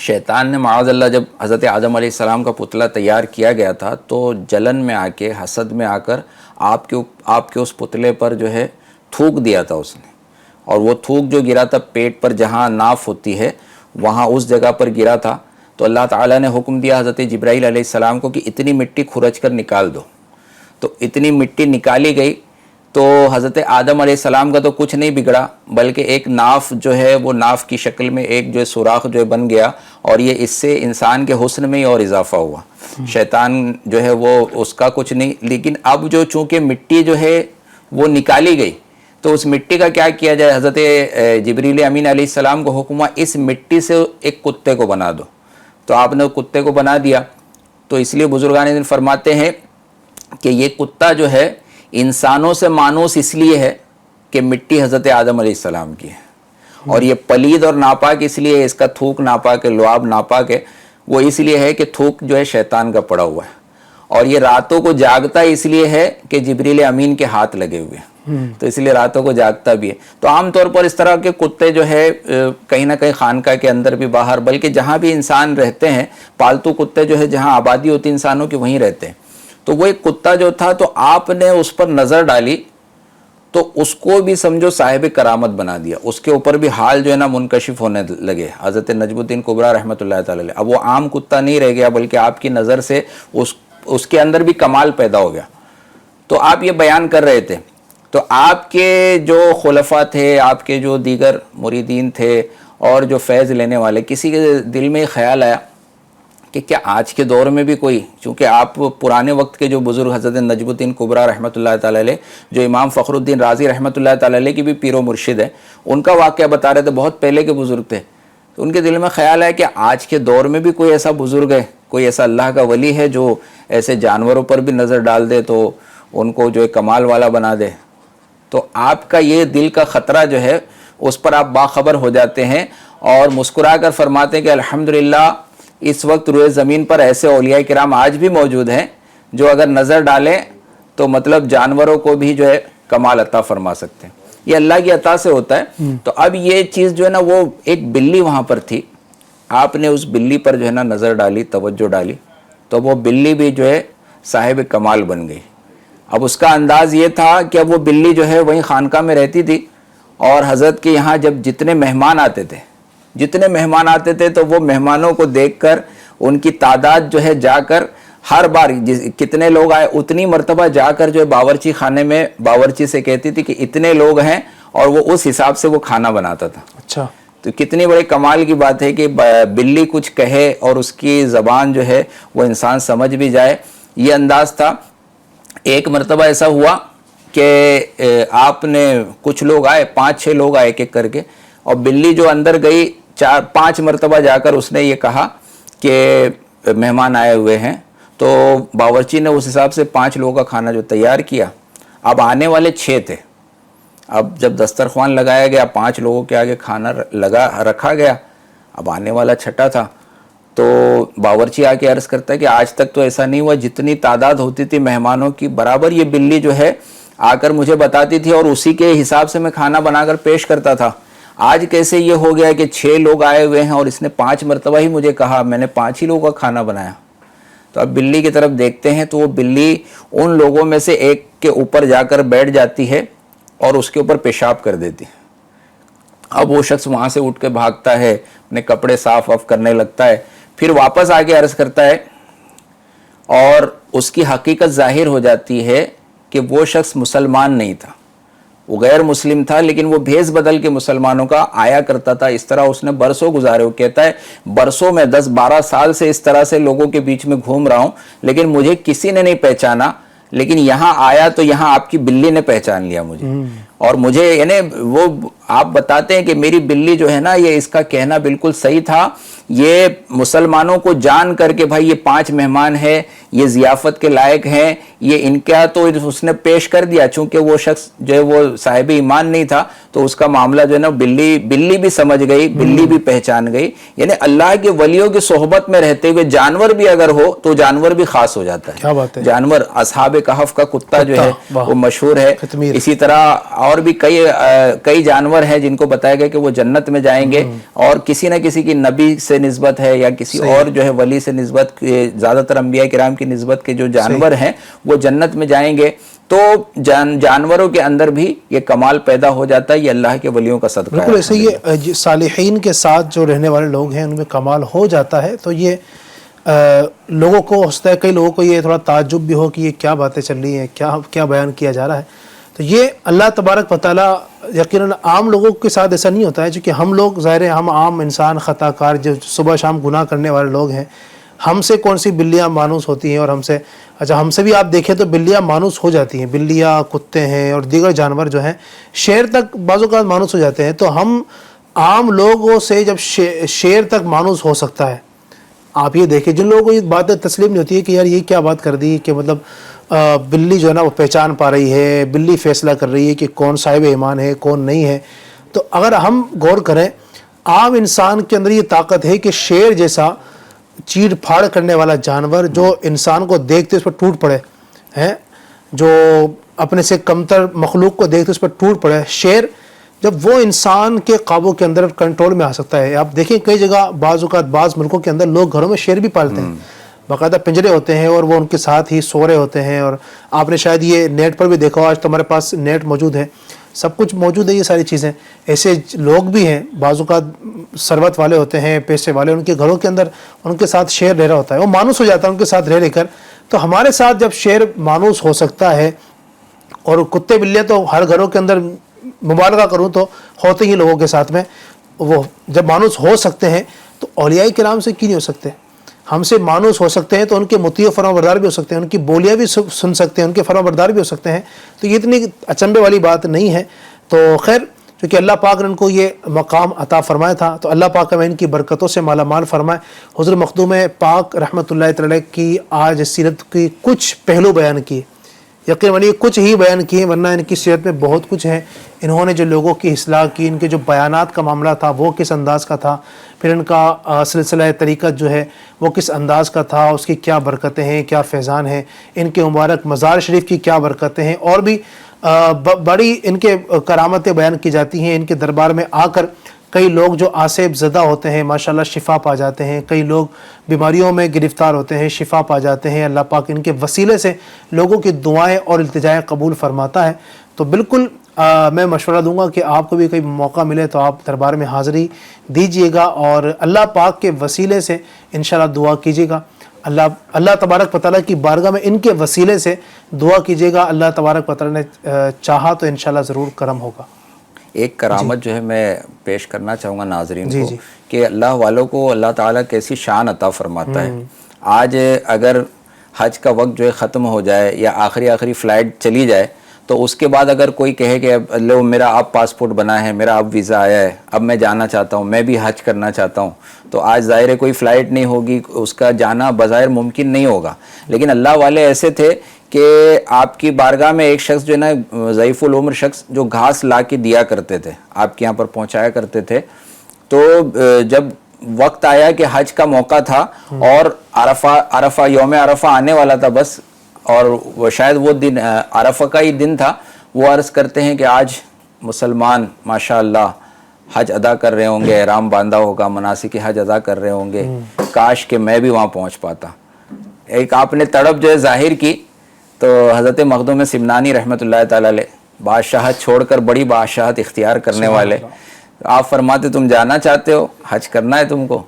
Speaker 3: شیطان نے معاذ اللہ جب حضرت آدم علیہ السلام کا پتلا تیار کیا گیا تھا تو جلن میں آ کے، حسد میں آ کر آپ کے اس پتلے پر جو ہے تھوک دیا تھا اس نے، اور وہ تھوک جو گرا تھا پیٹ پر جہاں ناف ہوتی ہے وہاں اس جگہ پر گرا تھا، تو اللہ تعالیٰ نے حکم دیا حضرت جبرائیل علیہ السلام کو کہ اتنی مٹی کھرچ کر نکال دو، تو اتنی مٹی نکالی گئی تو حضرت آدم علیہ السلام کا تو کچھ نہیں بگڑا، بلکہ ایک ناف جو ہے وہ ناف کی شکل میں ایک جو ہے سوراخ جو ہے بن گیا، اور یہ اس سے انسان کے حسن میں ہی اور اضافہ ہوا۔ شیطان جو ہے وہ اس کا کچھ نہیں، لیکن اب جو چونکہ مٹی جو ہے وہ نکالی گئی تو اس مٹی کا کیا کیا جائے؟ حضرت جبریل امین علیہ السلام کو حکم ہوا اس مٹی سے ایک کتے کو بنا دو، تو آپ نے کتے کو بنا دیا۔ تو اس لیے بزرگان دین فرماتے ہیں کہ یہ کتا جو ہے انسانوں سے مانوس اس لیے ہے کہ مٹی حضرت آدم علیہ السلام کی ہے، اور یہ پلید اور ناپاک اس لیے ہے، اس کا تھوک ناپاک ہے، لعاب ناپاک ہے، وہ اس لیے ہے کہ تھوک جو ہے شیطان کا پڑا ہوا ہے، اور یہ راتوں کو جاگتا اس لیے ہے کہ جبریل امین کے ہاتھ لگے ہوئے ہیں، تو اس لیے راتوں کو جاگتا بھی ہے۔ تو عام طور پر اس طرح کے کتے جو ہے کہیں نہ کہیں خانقاہ کے اندر بھی باہر، بلکہ جہاں بھی انسان رہتے ہیں، پالتو کتے جو ہے جہاں آبادی ہوتی انسانوں کی وہیں رہتے ہیں۔ تو وہ ایک کتا جو تھا تو آپ نے اس پر نظر ڈالی تو اس کو بھی سمجھو صاحب کرامت بنا دیا، اس کے اوپر بھی حال جو ہے نا منکشف ہونے لگے حضرت نجم الدین کبریٰ رحمۃ اللہ تعالی علیہ۔ اب وہ عام کتا نہیں رہ گیا، بلکہ آپ کی نظر سے اس کے اندر بھی کمال پیدا ہو گیا۔ تو آپ یہ بیان کر رہے تھے، تو آپ کے جو خلفاء تھے، آپ کے جو دیگر مریدین تھے اور جو فیض لینے والے، کسی کے دل میں خیال آیا کہ کیا آج کے دور میں بھی کوئی، چونکہ آپ پرانے وقت کے جو بزرگ حضرت نجم الدین کبریٰ رحمۃ اللہ تعالی علیہ، جو امام فخر الدین رازی رحمۃ اللہ تعالی علیہ کی بھی پیر و مرشد ہے، ان کا واقعہ بتا رہے تھے، بہت پہلے کے بزرگ تھے، تو ان کے دل میں خیال ہے کہ آج کے دور میں بھی کوئی ایسا بزرگ ہے، کوئی ایسا اللہ کا ولی ہے جو ایسے جانوروں پر بھی نظر ڈال دے تو ان کو جو ہے کمال والا بنا دے۔ تو آپ کا یہ دل کا خطرہ جو ہے اس پر آپ باخبر ہو جاتے ہیں اور مسکرا کر فرماتے ہیں کہ الحمدللہ اس وقت روئے زمین پر ایسے اولیاء کرام آج بھی موجود ہیں جو اگر نظر ڈالیں تو مطلب جانوروں کو بھی جو ہے کمال عطا فرما سکتے ہیں، یہ اللہ کی عطا سے ہوتا ہے۔ تو اب یہ چیز جو ہے نا، وہ ایک بلی وہاں پر تھی، آپ نے اس بلی پر جو ہے نا نظر ڈالی، توجہ ڈالی، تو وہ بلی بھی جو ہے صاحب کمال بن گئی۔ اب اس کا انداز یہ تھا کہ اب وہ بلی جو ہے وہیں خانقاہ میں رہتی تھی، اور حضرت کے یہاں جب جتنے مہمان آتے تھے تو وہ مہمانوں کو دیکھ کر ان کی تعداد جو ہے جا کر ہر بار کتنے لوگ آئے اتنی مرتبہ جا کر جو ہے باورچی خانے میں باورچی سے کہتی تھی کہ اتنے لوگ ہیں، اور وہ اس حساب سے وہ کھانا بناتا تھا۔
Speaker 2: اچھا،
Speaker 3: تو کتنی بڑی کمال کی بات ہے کہ بلی کچھ کہے اور اس کی زبان جو ہے وہ انسان سمجھ بھی جائے، یہ انداز تھا۔ ایک مرتبہ ایسا ہوا کہ آپ نے کچھ لوگ آئے، 5-6 لوگ آئے ایک ایک کر کے، اور بلی جو اندر گئی 4-5 مرتبہ جا کر اس نے یہ کہا کہ مہمان آئے ہوئے ہیں، تو باورچی نے اس حساب سے 5 لوگوں کا کھانا جو تیار کیا، اب آنے والے 6 تھے، اب جب دسترخوان لگایا گیا 5 لوگوں کے آگے کھانا رکھا گیا، اب آنے والا 6 تھا، تو باورچی آ کے عرض کرتا ہے کہ آج تک تو ایسا نہیں ہوا، جتنی تعداد ہوتی تھی مہمانوں کی برابر یہ بلی جو ہے آ کر مجھے بتاتی تھی اور اسی کے حساب سے میں کھانا بنا کر پیش کرتا تھا، آج کیسے یہ ہو گیا کہ 6 لوگ آئے ہوئے ہیں اور اس نے 5 مرتبہ ہی مجھے کہا، میں نے 5 ہی لوگوں کا کھانا بنایا۔ تو اب بلی کی طرف دیکھتے ہیں تو وہ بلی ان لوگوں میں سے ایک کے اوپر جا کر بیٹھ جاتی ہے اور اس کے اوپر پیشاب کر دیتی ہے۔ اب وہ شخص وہاں سے اٹھ کے بھاگتا ہے، اپنے کپڑے صاف کرنے لگتا ہے، پھر واپس آ کے عرض کرتا ہے، اور اس کی حقیقت ظاہر ہو جاتی ہے کہ وہ شخص مسلمان نہیں تھا، وہ غیر مسلم تھا لیکن وہ بھیس بدل کے مسلمانوں کا آیا کرتا تھا. اس طرح اس نے برسوں گزارے. وہ کہتا ہے برسوں میں 10-12 سال سے اس طرح سے لوگوں کے بیچ میں گھوم رہا ہوں لیکن مجھے کسی نے نہیں پہچانا, لیکن یہاں آیا تو یہاں آپ کی بلی نے پہچان لیا مجھے. اور مجھے یعنی وہ آپ بتاتے ہیں کہ میری بلی جو ہے نا, یہ اس کا کہنا بالکل صحیح تھا, یہ مسلمانوں کو جان کر کے بھائی یہ 5 مہمان ہیں, یہ ضیافت کے لائق ہیں, یہ ان کا تو اس نے پیش کر دیا. چونکہ وہ شخص جو ہے وہ صاحب ایمان نہیں تھا تو اس کا معاملہ جو ہے نا بلی بھی سمجھ گئی, بلی بھی پہچان گئی. یعنی اللہ کے ولیوں کی صحبت میں رہتے ہوئے جانور بھی اگر ہو تو جانور بھی خاص ہو جاتا ہے.
Speaker 2: کیا بات ہے.
Speaker 3: جانور اصحاب کہف کا کتا جو ہے وہ مشہور ہے. اسی طرح اور بھی کئی جانور ہیں جن کو بتایا گیا کہ وہ جنت میں جائیں گے, اور کسی نہ کسی کی نبی سے نسبت ہے یا کسی اور جو ہے ولی سے نسبت, زیادہ تر انبیاء کرام کی نسبت کے جو جانور ہیں وہ جنت میں جائیں گے. تو جانوروں کے اندر بھی یہ کمال پیدا ہو جاتا ہے. یہ اللہ کے ولیوں کا صدقہ ہے.
Speaker 2: بالکل ایسے یہ صالحین کے ساتھ جو رہنے والے لوگ ہیں ان میں کمال ہو جاتا ہے. تو یہ لوگوں کو ہوتا ہے, کئی لوگوں کو یہ تھوڑا تعجب بھی ہو کہ یہ کیا باتیں چل رہی ہیں, کیا بیان کیا جا رہا ہے. تو یہ اللہ تبارک و تعالیٰ یقیناً عام لوگوں کے ساتھ ایسا نہیں ہوتا ہے, چونکہ ہم لوگ ظاہر ہے ہم عام انسان خطا کار جو صبح شام گناہ کرنے والے لوگ ہیں, ہم سے کون سی بلیاں مانوس ہوتی ہیں, اور ہم سے بھی آپ دیکھیں تو بلیاں مانوس ہو جاتی ہیں. بلیاں, کتے ہیں اور دیگر جانور جو ہیں شیر تک بعض اوقات مانوس ہو جاتے ہیں. تو ہم عام لوگوں سے جب شیر تک مانوس ہو سکتا ہے, آپ یہ دیکھیں جن لوگوں کو یہ باتیں تسلیم نہیں ہوتی ہے کہ یار یہ کیا بات کر دی کہ مطلب بلی جو ہے نا وہ پہچان پا رہی ہے, بلی فیصلہ کر رہی ہے کہ کون صاحب ایمان ہے کون نہیں ہے. تو اگر ہم غور کریں عام انسان کے اندر یہ طاقت ہے کہ شیر جیسا چیڑ پھاڑ کرنے والا جانور جو انسان کو دیکھتے اس پر ٹوٹ پڑے ہیں, جو اپنے سے کمتر مخلوق کو دیکھتے اس پر ٹوٹ پڑے, شیر جب وہ انسان کے قابو کے اندر کنٹرول میں آ سکتا ہے. آپ دیکھیں کئی جگہ بعض اوقات بعض ملکوں کے اندر لوگ گھروں میں شیر بھی پالتے ہیں, باقاعدہ پنجرے ہوتے ہیں اور وہ ان کے ساتھ ہی سو رہے ہوتے ہیں. اور آپ نے شاید یہ نیٹ پر بھی دیکھا ہو, آج تو ہمارے پاس نیٹ موجود ہے, سب کچھ موجود ہے, یہ ساری چیزیں. ایسے لوگ بھی ہیں بعض اوقات ثروت والے ہوتے ہیں, پیسے والے, ان کے گھروں کے اندر ان کے ساتھ شیر رہ رہا ہوتا ہے, وہ مانوس ہو جاتا ہے ان کے ساتھ رہ کر. تو ہمارے ساتھ جب شیر مانوس ہو سکتا ہے, اور کتے بلیاں تو ہر گھروں کے اندر مبالغہ کروں تو ہوتے ہی لوگوں کے ساتھ میں, وہ جب مانوس ہو سکتے ہیں تو اولیاء کرام سے کیوں نہیں ہو سکتے؟ ہم سے مانوس ہو سکتے ہیں تو ان کے مطیع و فرمانبردار بھی ہو سکتے ہیں, ان کی بولیاں بھی سن سکتے ہیں, ان کے فرمانبردار بھی ہو سکتے ہیں. تو یہ اتنی اچنبے والی بات نہیں ہے. تو خیر چونکہ اللہ پاک نے ان کو یہ مقام عطا فرمایا تھا تو اللہ پاک ہمیں ان کی برکتوں سے مالا مال فرمائے. حضور مخدوم پاک رحمۃ اللہ تعالی کی آج سیرت کی کچھ پہلو بیان کیے, یقیناً کچھ ہی بیان کیے, ورنہ ان کی سیرت میں بہت کچھ ہے. انہوں نے جو لوگوں کی اصلاح کی, ان کے جو بیانات کا معاملہ تھا وہ کس انداز کا تھا, پھر ان کا سلسلہ طریقت جو ہے وہ کس انداز کا تھا, اس کی کیا برکتیں ہیں, کیا فیضان ہیں, ان کے مبارک مزار شریف کی کیا برکتیں ہیں, اور بھی بڑی ان کے کرامتیں بیان کی جاتی ہیں. ان کے دربار میں آ کر کئی لوگ جو آسیب زدہ ہوتے ہیں ماشاءاللہ شفا پا جاتے ہیں, کئی لوگ بیماریوں میں گرفتار ہوتے ہیں شفا پا جاتے ہیں. اللہ پاک ان کے وسیلے سے لوگوں کی دعائیں اور التجائیں قبول فرماتا ہے. تو بالکل میں مشورہ دوں گا کہ آپ کو بھی کوئی موقع ملے تو آپ دربار میں حاضری دیجئے گا اور اللہ پاک کے وسیلے سے انشاءاللہ دعا کیجئے گا. اللہ تبارک و تعالیٰ کی بارگاہ میں ان کے وسیلے سے دعا کیجئے گا. اللہ تبارک و تعالیٰ نے چاہا تو انشاءاللہ ضرور کرم ہوگا.
Speaker 3: ایک کرامت جو ہے میں پیش کرنا چاہوں گا ناظرین کو کہ اللہ والوں کو اللہ تعالیٰ کیسی شان عطا فرماتا ہے. آج اگر حج کا وقت جو ہے ختم ہو جائے یا آخری فلائٹ چلی جائے تو اس کے بعد اگر کوئی کہے کہ اب میرا اب پاسپورٹ بنا ہے, میرا اب ویزا آیا ہے, اب میں جانا چاہتا ہوں, میں بھی حج کرنا چاہتا ہوں, تو آج ظاہر ہے کوئی فلائٹ نہیں ہوگی, اس کا جانا بظاہر ممکن نہیں ہوگا. لیکن اللہ والے ایسے تھے کہ آپ کی بارگاہ میں ایک شخص جو ہے نا ضعیف العمر شخص جو گھاس لا کے دیا کرتے تھے, آپ کے یہاں پر پہنچایا کرتے تھے. تو جب وقت آیا کہ حج کا موقع تھا اور عرفہ یوم عرفہ آنے والا تھا بس, اور وہ شاید وہ دن عرفہ کا ہی دن تھا, وہ عرض کرتے ہیں کہ آج مسلمان ماشاءاللہ حج ادا کر رہے ہوں گے, احرام باندھا ہوگا, مناسک حج ادا کر رہے ہوں گے, کاش کہ میں بھی وہاں پہنچ پاتا. ایک آپ نے تڑپ جو ہے ظاہر کی تو حضرت مخدوم سمنانی رحمۃ اللہ تعالی علیہ بادشاہت چھوڑ کر بڑی بادشاہت اختیار کرنے والے, آپ فرماتے تم جانا چاہتے ہو, حج کرنا ہے تم کو,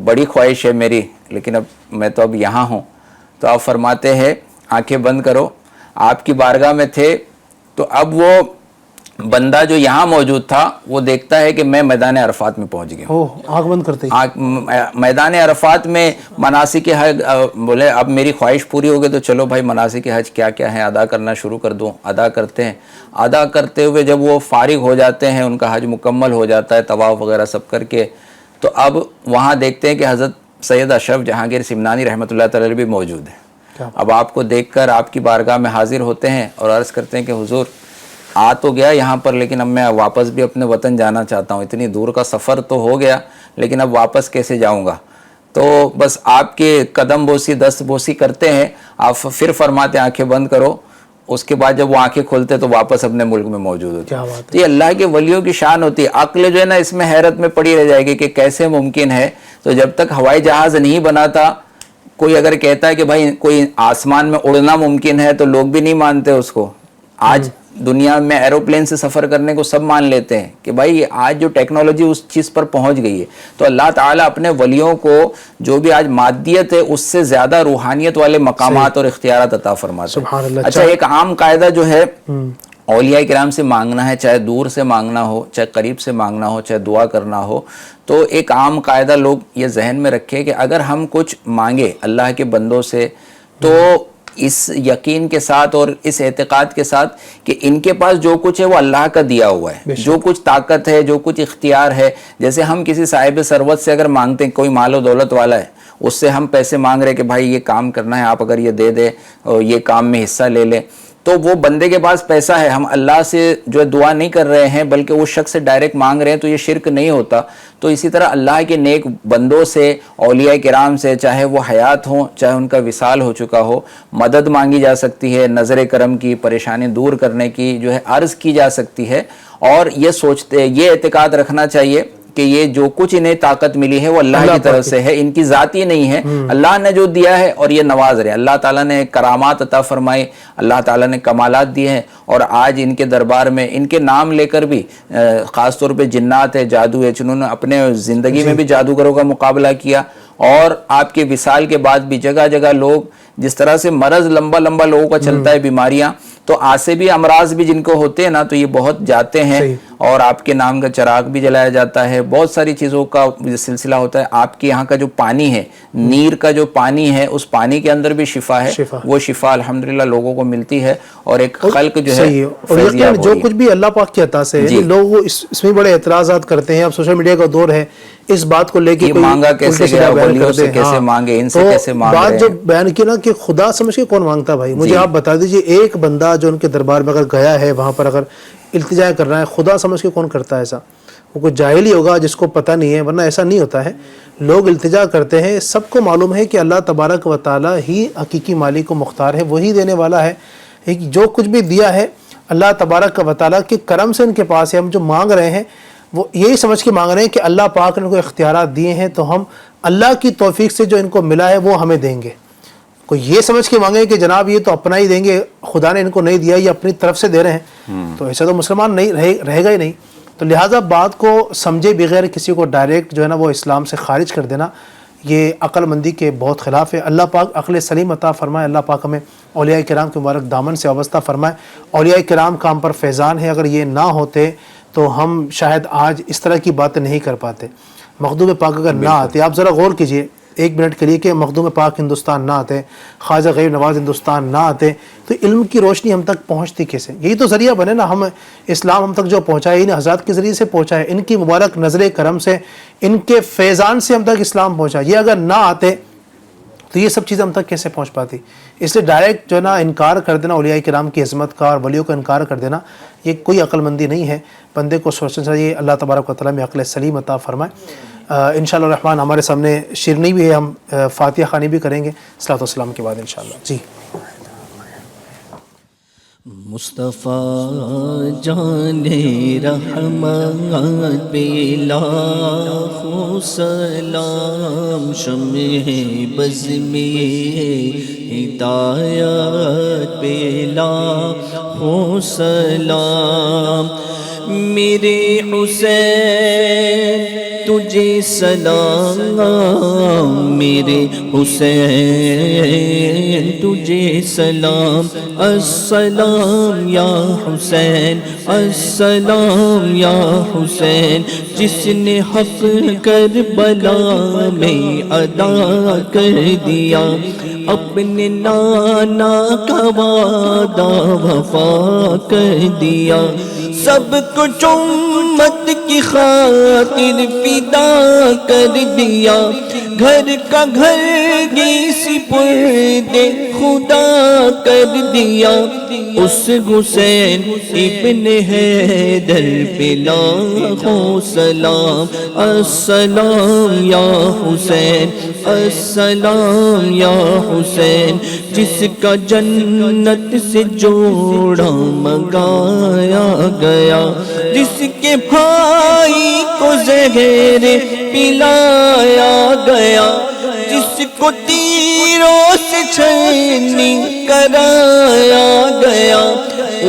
Speaker 3: بڑی خواہش ہے میری, لیکن میں تو اب یہاں ہوں. تو آپ فرماتے ہیں آنکھیں بند کرو, آپ کی بارگاہ میں تھے تو اب وہ بندہ جو یہاں موجود تھا وہ دیکھتا ہے کہ میں میدان عرفات میں پہنچ گیا ہوں،
Speaker 2: آنکھ بند کرتے
Speaker 3: میدان عرفات میں مناسک حج، بولے اب میری خواہش پوری ہو گئی تو چلو بھائی مناسک حج کیا کیا ہیں ادا کرنا شروع کر دوں، ادا کرتے ہیں۔ ادا کرتے ہوئے جب وہ فارغ ہو جاتے ہیں، ان کا حج مکمل ہو جاتا ہے طواف وغیرہ سب کر کے، تو اب وہاں دیکھتے ہیں کہ حضرت سید اشرف جہانگیر سمنانی رحمۃ اللہ تعالی بھی موجود ہیں۔ اب آپ کو دیکھ کر آپ کی بارگاہ میں حاضر ہوتے ہیں اور عرض کرتے ہیں کہ حضور آ تو گیا یہاں پر، لیکن اب میں واپس بھی اپنے وطن جانا چاہتا ہوں، اتنی دور کا سفر تو ہو گیا لیکن اب واپس کیسے جاؤں گا؟ تو بس آپ کے قدم بوسی دست بوسی کرتے ہیں، آپ پھر فرماتے ہیں آنکھیں بند کرو، اس کے بعد جب وہ آنکھیں کھولتے تو واپس اپنے ملک میں موجود ہوتے ہیں۔ تو یہ اللہ کے ولیوں کی شان ہوتی ہے۔ عقل جو ہے نا اس میں حیرت میں پڑی رہ جائے گی کہ کیسے ممکن ہے۔ تو جب تک ہوائی جہاز نہیں بنا تھا، کوئی اگر کہتا ہے کہ بھائی کوئی آسمان میں اڑنا ممکن ہے تو لوگ بھی نہیں مانتے اس کو۔ آج دنیا میں ایروپلین سے سفر کرنے کو سب مان لیتے ہیں کہ بھائی آج جو ٹیکنالوجی اس چیز پر پہنچ گئی ہے، تو اللہ تعالیٰ اپنے ولیوں کو جو بھی آج مادیت ہے اس سے زیادہ روحانیت والے مقامات اور اختیارات عطا فرماتے ہیں۔ اچھا، ایک عام قاعدہ جو ہے اولیاء کرام سے مانگنا ہے، چاہے دور سے مانگنا ہو، چاہے قریب سے مانگنا ہو، چاہے دعا کرنا ہو، تو ایک عام قاعدہ لوگ یہ ذہن میں رکھے کہ اگر ہم کچھ مانگے اللہ کے بندوں سے تو اس یقین کے ساتھ اور اس اعتقاد کے ساتھ کہ ان کے پاس جو کچھ ہے وہ اللہ کا دیا ہوا ہے، جو کچھ طاقت ہے، جو کچھ اختیار ہے۔ جیسے ہم کسی صاحب ثروت سے اگر مانگتے ہیں، کوئی مال و دولت والا ہے، اس سے ہم پیسے مانگ رہے کہ بھائی یہ کام کرنا ہے، آپ اگر یہ دے دے اور یہ کام میں حصہ لے لیں، تو وہ بندے کے پاس پیسہ ہے، ہم اللہ سے جو ہے دعا نہیں کر رہے ہیں بلکہ اس شخص سے ڈائریکٹ مانگ رہے ہیں، تو یہ شرک نہیں ہوتا۔ تو اسی طرح اللہ کے نیک بندوں سے، اولیاء کرام سے، چاہے وہ حیات ہوں چاہے ان کا وصال ہو چکا ہو، مدد مانگی جا سکتی ہے، نظر کرم کی، پریشانی دور کرنے کی جو ہے عرض کی جا سکتی ہے۔ اور یہ اعتقاد رکھنا چاہیے کہ یہ جو کچھ انہیں طاقت ملی ہے وہ اللہ کی طرف سے ہے، ان کی ذاتی نہیں ہے، اللہ نے جو دیا ہے اور یہ نواز رہے۔ اللہ تعالیٰ نے کرامات عطا فرمائی، اللہ تعالیٰ نے کمالات دیے ہیں، اور آج ان کے دربار میں ان کے نام لے کر بھی خاص طور پہ جنات ہے، جادو ہے، جنہوں نے اپنے زندگی میں بھی جادوگروں کا مقابلہ کیا، اور آپ کے وصال کے بعد بھی جگہ جگہ لوگ، جس طرح سے مرض لمبا لمبا لوگوں کا چلتا ہے، بیماریاں، تو عصبی امراض بھی جن کو ہوتے ہیں نا تو یہ بہت جاتے ہیں، اور آپ کے نام کا چراغ بھی جلایا جاتا ہے، بہت ساری چیزوں کا سلسلہ ہوتا ہے۔ آپ کے یہاں کا جو پانی ہے، نیر کا جو پانی ہے، اس پانی کے اندر بھی شفا ہے، وہ شفا الحمدللہ لوگوں کو ملتی ہے، اور ایک خلق جو ہے
Speaker 2: اور جو کچھ بھی اللہ پاک کی عطا سے ہے، لوگ اس میں بڑے اعتراضات کرتے ہیں۔ اب سوشل میڈیا کا دور ہے، اس بات کو لے کے
Speaker 3: مانگا کیسے گیا، ولیوں سے کیسے مانگے، ان سے کیسے مانگ رہے ہیں۔
Speaker 2: بات جو بیان کی نا کہ خدا سمجھ کے کون مانگتا بھائی، مجھے آپ بتا دیجئے ایک بندہ جو ان کے دربار میں اگر گیا ہے، وہاں پر اگر التجا کر رہا ہے، خدا سمجھ کے کون کرتا ہے ایسا؟ وہ کوئی جاہل ہی ہوگا جس کو پتہ نہیں ہے، ورنہ ایسا نہیں ہوتا ہے۔ لوگ التجا کرتے ہیں، سب کو معلوم ہے کہ اللہ تبارک و تعالی ہی حقیقی مالک و مختار ہے، وہی دینے والا ہے۔ جو کچھ بھی دیا ہے اللہ تبارک و تعالی کے کرم سے ان کے پاس ہے۔ ہم جو مانگ رہے ہیں وہ یہی سمجھ کے مانگ رہے ہیں کہ اللہ پاک نے ان کو اختیارات دیے ہیں، تو ہم اللہ کی توفیق سے جو ان کو ملا ہے وہ ہمیں دیں گے۔ کوئی یہ سمجھ کے مانگے کہ جناب یہ تو اپنا ہی دیں گے، خدا نے ان کو نہیں دیا، یہ اپنی طرف سے دے رہے ہیں، تو ایسا تو مسلمان نہیں رہے گا ہی نہیں۔ تو لہٰذا بات کو سمجھے بغیر کسی کو ڈائریکٹ جو ہے نا وہ اسلام سے خارج کر دینا، یہ عقل مندی کے بہت خلاف ہے۔ اللہ پاک عقل سلیم عطا فرمائے، اللہ پاک ہمیں اولیاء کرام کے مبارک دامن سے وابستہ فرمائے۔ اولیاء کرام کا ہم پر فیضان ہے، اگر یہ نہ ہوتے تو ہم شاید آج اس طرح کی باتیں نہیں کر پاتے۔ مخدوم پاک اگر نہ آتے، آپ ذرا غور کیجئے ایک منٹ کے لیے کہ مخدوم پاک ہندوستان نہ آتے، خواجہ غریب نواز ہندوستان نہ آتے، تو علم کی روشنی ہم تک پہنچتی کیسے؟ یہی تو ذریعہ بنے نا، ہم اسلام ہم تک جو پہنچا ہے ان حضرات کے ذریعے سے پہنچا ہے، ان کی مبارک نظر کرم سے، ان کے فیضان سے ہم تک اسلام پہنچا۔ یہ اگر نہ آتے تو یہ سب چیزیں ہم تک کیسے پہنچ پاتی؟ اس لیے ڈائریکٹ جو ہے نا انکار کر دینا اولیاء کرام کی عظمت کا اور ولیوں کا انکار کر دینا، یہ کوئی عقل مندی نہیں ہے۔ بندے کو سوچنا چاہیے، اللہ تبارک و تعالیٰ میں عقل سلیم عطا فرمائے۔ انشاءاللہ الرحمن ہمارے سامنے شیرنی بھی ہے، ہم فاتحہ خوانی بھی کریں گے صلاۃ والسلام کے بعد انشاءاللہ۔ جی
Speaker 4: مصطفیٰ جان رحمت پہ لاکھوں سلام، شمع بز میں ہدایت پہ لاکھوں سلام، میرے حسین تجھے سلام میرے حسین تجھے سلام السلام یا حسین السلام یا حسین جس نے حق کربلا میں ادا کر دیا اپنے نانا کا وعدہ وفا کر دیا سب کچھ امت کی خاطر فدا کر دیا گھر کا گھر کی سپرد خدا کر دیا اس حسین ابن حیدر پہ لاکھوں سلام السلام یا حسین السلام یا حسین جس کا جنت سے جوڑا منگایا گیا جس کے بھائی کو زہر پلایا گیا جس کو تیروں سے چھلنی کرایا گیا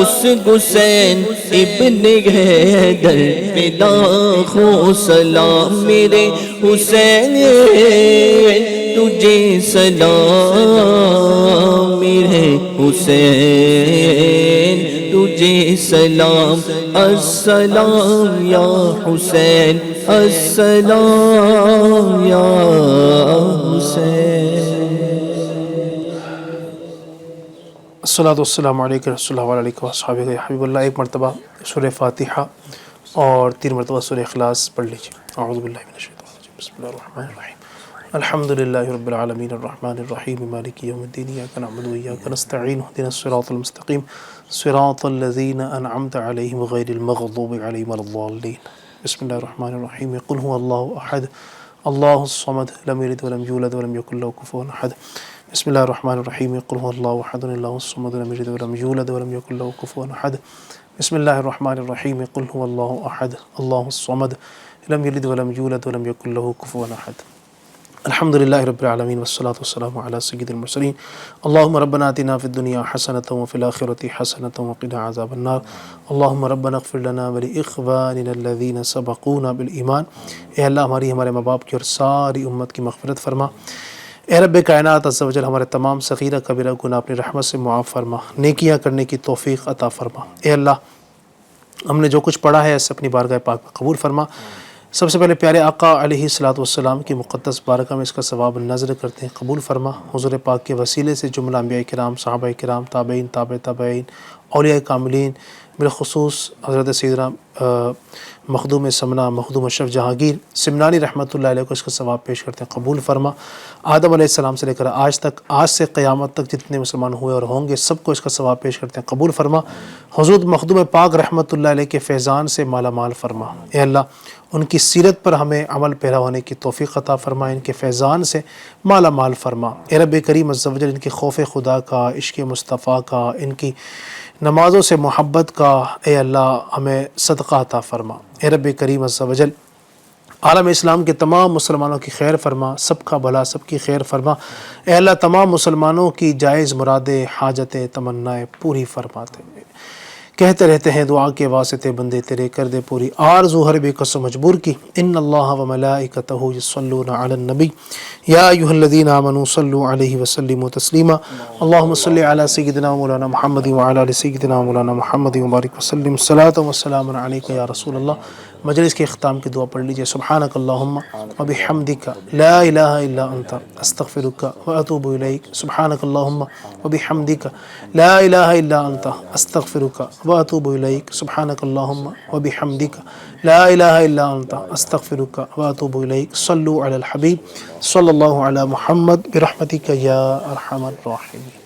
Speaker 4: اس حسین ابن حیدر پہ لاکھوں سلام میرے حسین تجھے سلام میرے حسین تجھے سلام السلام یا حسین السلام یا حسین
Speaker 2: الصلاۃ والسلام علیکم رسول اللہ علیہ وصحبہ یا حبیب اللہ. ایک مرتبہ سورہ فاتحہ اور 3 مرتبہ سورہ اخلاص پڑھ لیجیے. اعوذ باللہ من الشیطان الرجیم بسم اللہ الرحمن الرحیم الحمد للہ رب العالمین الرحمن الرحیم مالک یوم الدین ایاک نعبد و ایاک نستعین اهدنا الصراط المستقیم صراط الذین انعمت علیہم غیر المغضوب علیہم ولا الضالین. بسم اللہ الرحمن الرحیم قل هو اللہ احد اللہ الصمد لم یلد ولم یولد ولم یکن له کفوا احد. بسم اللہ الرحمن الرحیم قل هو اللہ احد اللہ الصمد لم یلد ولم یولد ولم یکن له کفوا احد. بسم اللہ الرحمن الرحیم قل هو اللہ احد اللہ الصمد لم یلد ولم یولد ولم یکن له کفوا احد. الحمد للہ رب العالمین والصلاة والسلام علی سید المرسلین. اللہم ربنا آتنا فی الدنیا حسنۃ وفی الآخرۃ حسنۃ وقنا عذاب النار. اللہم ربنا اغفر لنا ولاخواننا الذین سبقونا بالایمان. اے اللہ ہماری ہمارے ماں باپ کی اور ساری امت کی مغفرت فرما. اے رب کائنات عز و جل ہمارے تمام صغیرہ کبیرہ گناہ اپنی رحمت سے معاف فرما نیکیاں کرنے کی توفیق عطا فرما. اے اللہ ہم نے جو کچھ پڑھا ہے اسے اپنی بارگاہ پاک میں قبول فرما. سب سے پہلے پیارے آقا علیہ الصلوۃ والسلام کی مقدس بارگاہ میں اس کا ثواب نظر کرتے ہیں قبول فرما. حضور پاک کے وسیلے سے جملہ انبیاء کرام صحابہ کرام تابعین تابع تابعین اولیاء کاملین بالخصوص حضرت سیدنا مخدوم سمنا مخدوم اشرف جہانگیر سمنانی رحمۃ اللہ علیہ کو اس کا ثواب پیش کرتے ہیں قبول فرما. آدم علیہ السلام سے لے کر آج تک آج سے قیامت تک جتنے مسلمان ہوئے اور ہوں گے سب کو اس کا ثواب پیش کرتے ہیں قبول فرما. حضور مخدوم پاک رحمۃ اللہ علیہ کے فیضان سے مالا مال فرما. اے اللہ ان کی سیرت پر ہمیں عمل پیرا ہونے کی توفیق عطا فرما ان کے فیضان سے مالا مال فرما. اے رب کریم عز و جل ان کے خوف خدا کا عشق مصطفیٰ کا ان کی نمازوں سے محبت کا اے اللہ ہمیں صدقہ عطا فرما. اے رب کریم عز و جل عالم اسلام کے تمام مسلمانوں کی خیر فرما سب کا بھلا سب کی خیر فرما. اے اللہ تمام مسلمانوں کی جائز مرادیں حاجتیں تمنائیں پوری فرماتے. کہتے رہتے ہیں دعا کے واسطے بندے تیرے کر دے پوری آرزو ہر بے کس و مجبور کی. ان اللہ و ملائکتہ یصلون علی النبی یا ایھا الذین آمنوا صلوا علیہ وسلموا تسلیما. اللہم صل علی سیدنا مولانا محمد وعلی آل سیدنا مولانا محمد وبارک وسلم. صلاۃ و سلام علیک یا رسول اللہ. مجلس کے اختتام کی دعا پڑھ لیجئے. سبحانک اللہم وبحمدک لا الہ الا انت استغفرک واتوب الیک. سبحانک اللہم وبحمدک لا الہ الا انت استغفرک واتوب الیک. سبحانک اللہم وبحمدک لا الہ الا انت استغفرک واتوب الیک. صلوا علی الحبیب صلی اللہ علی محمد برحمتک یا ارحم الراحمین.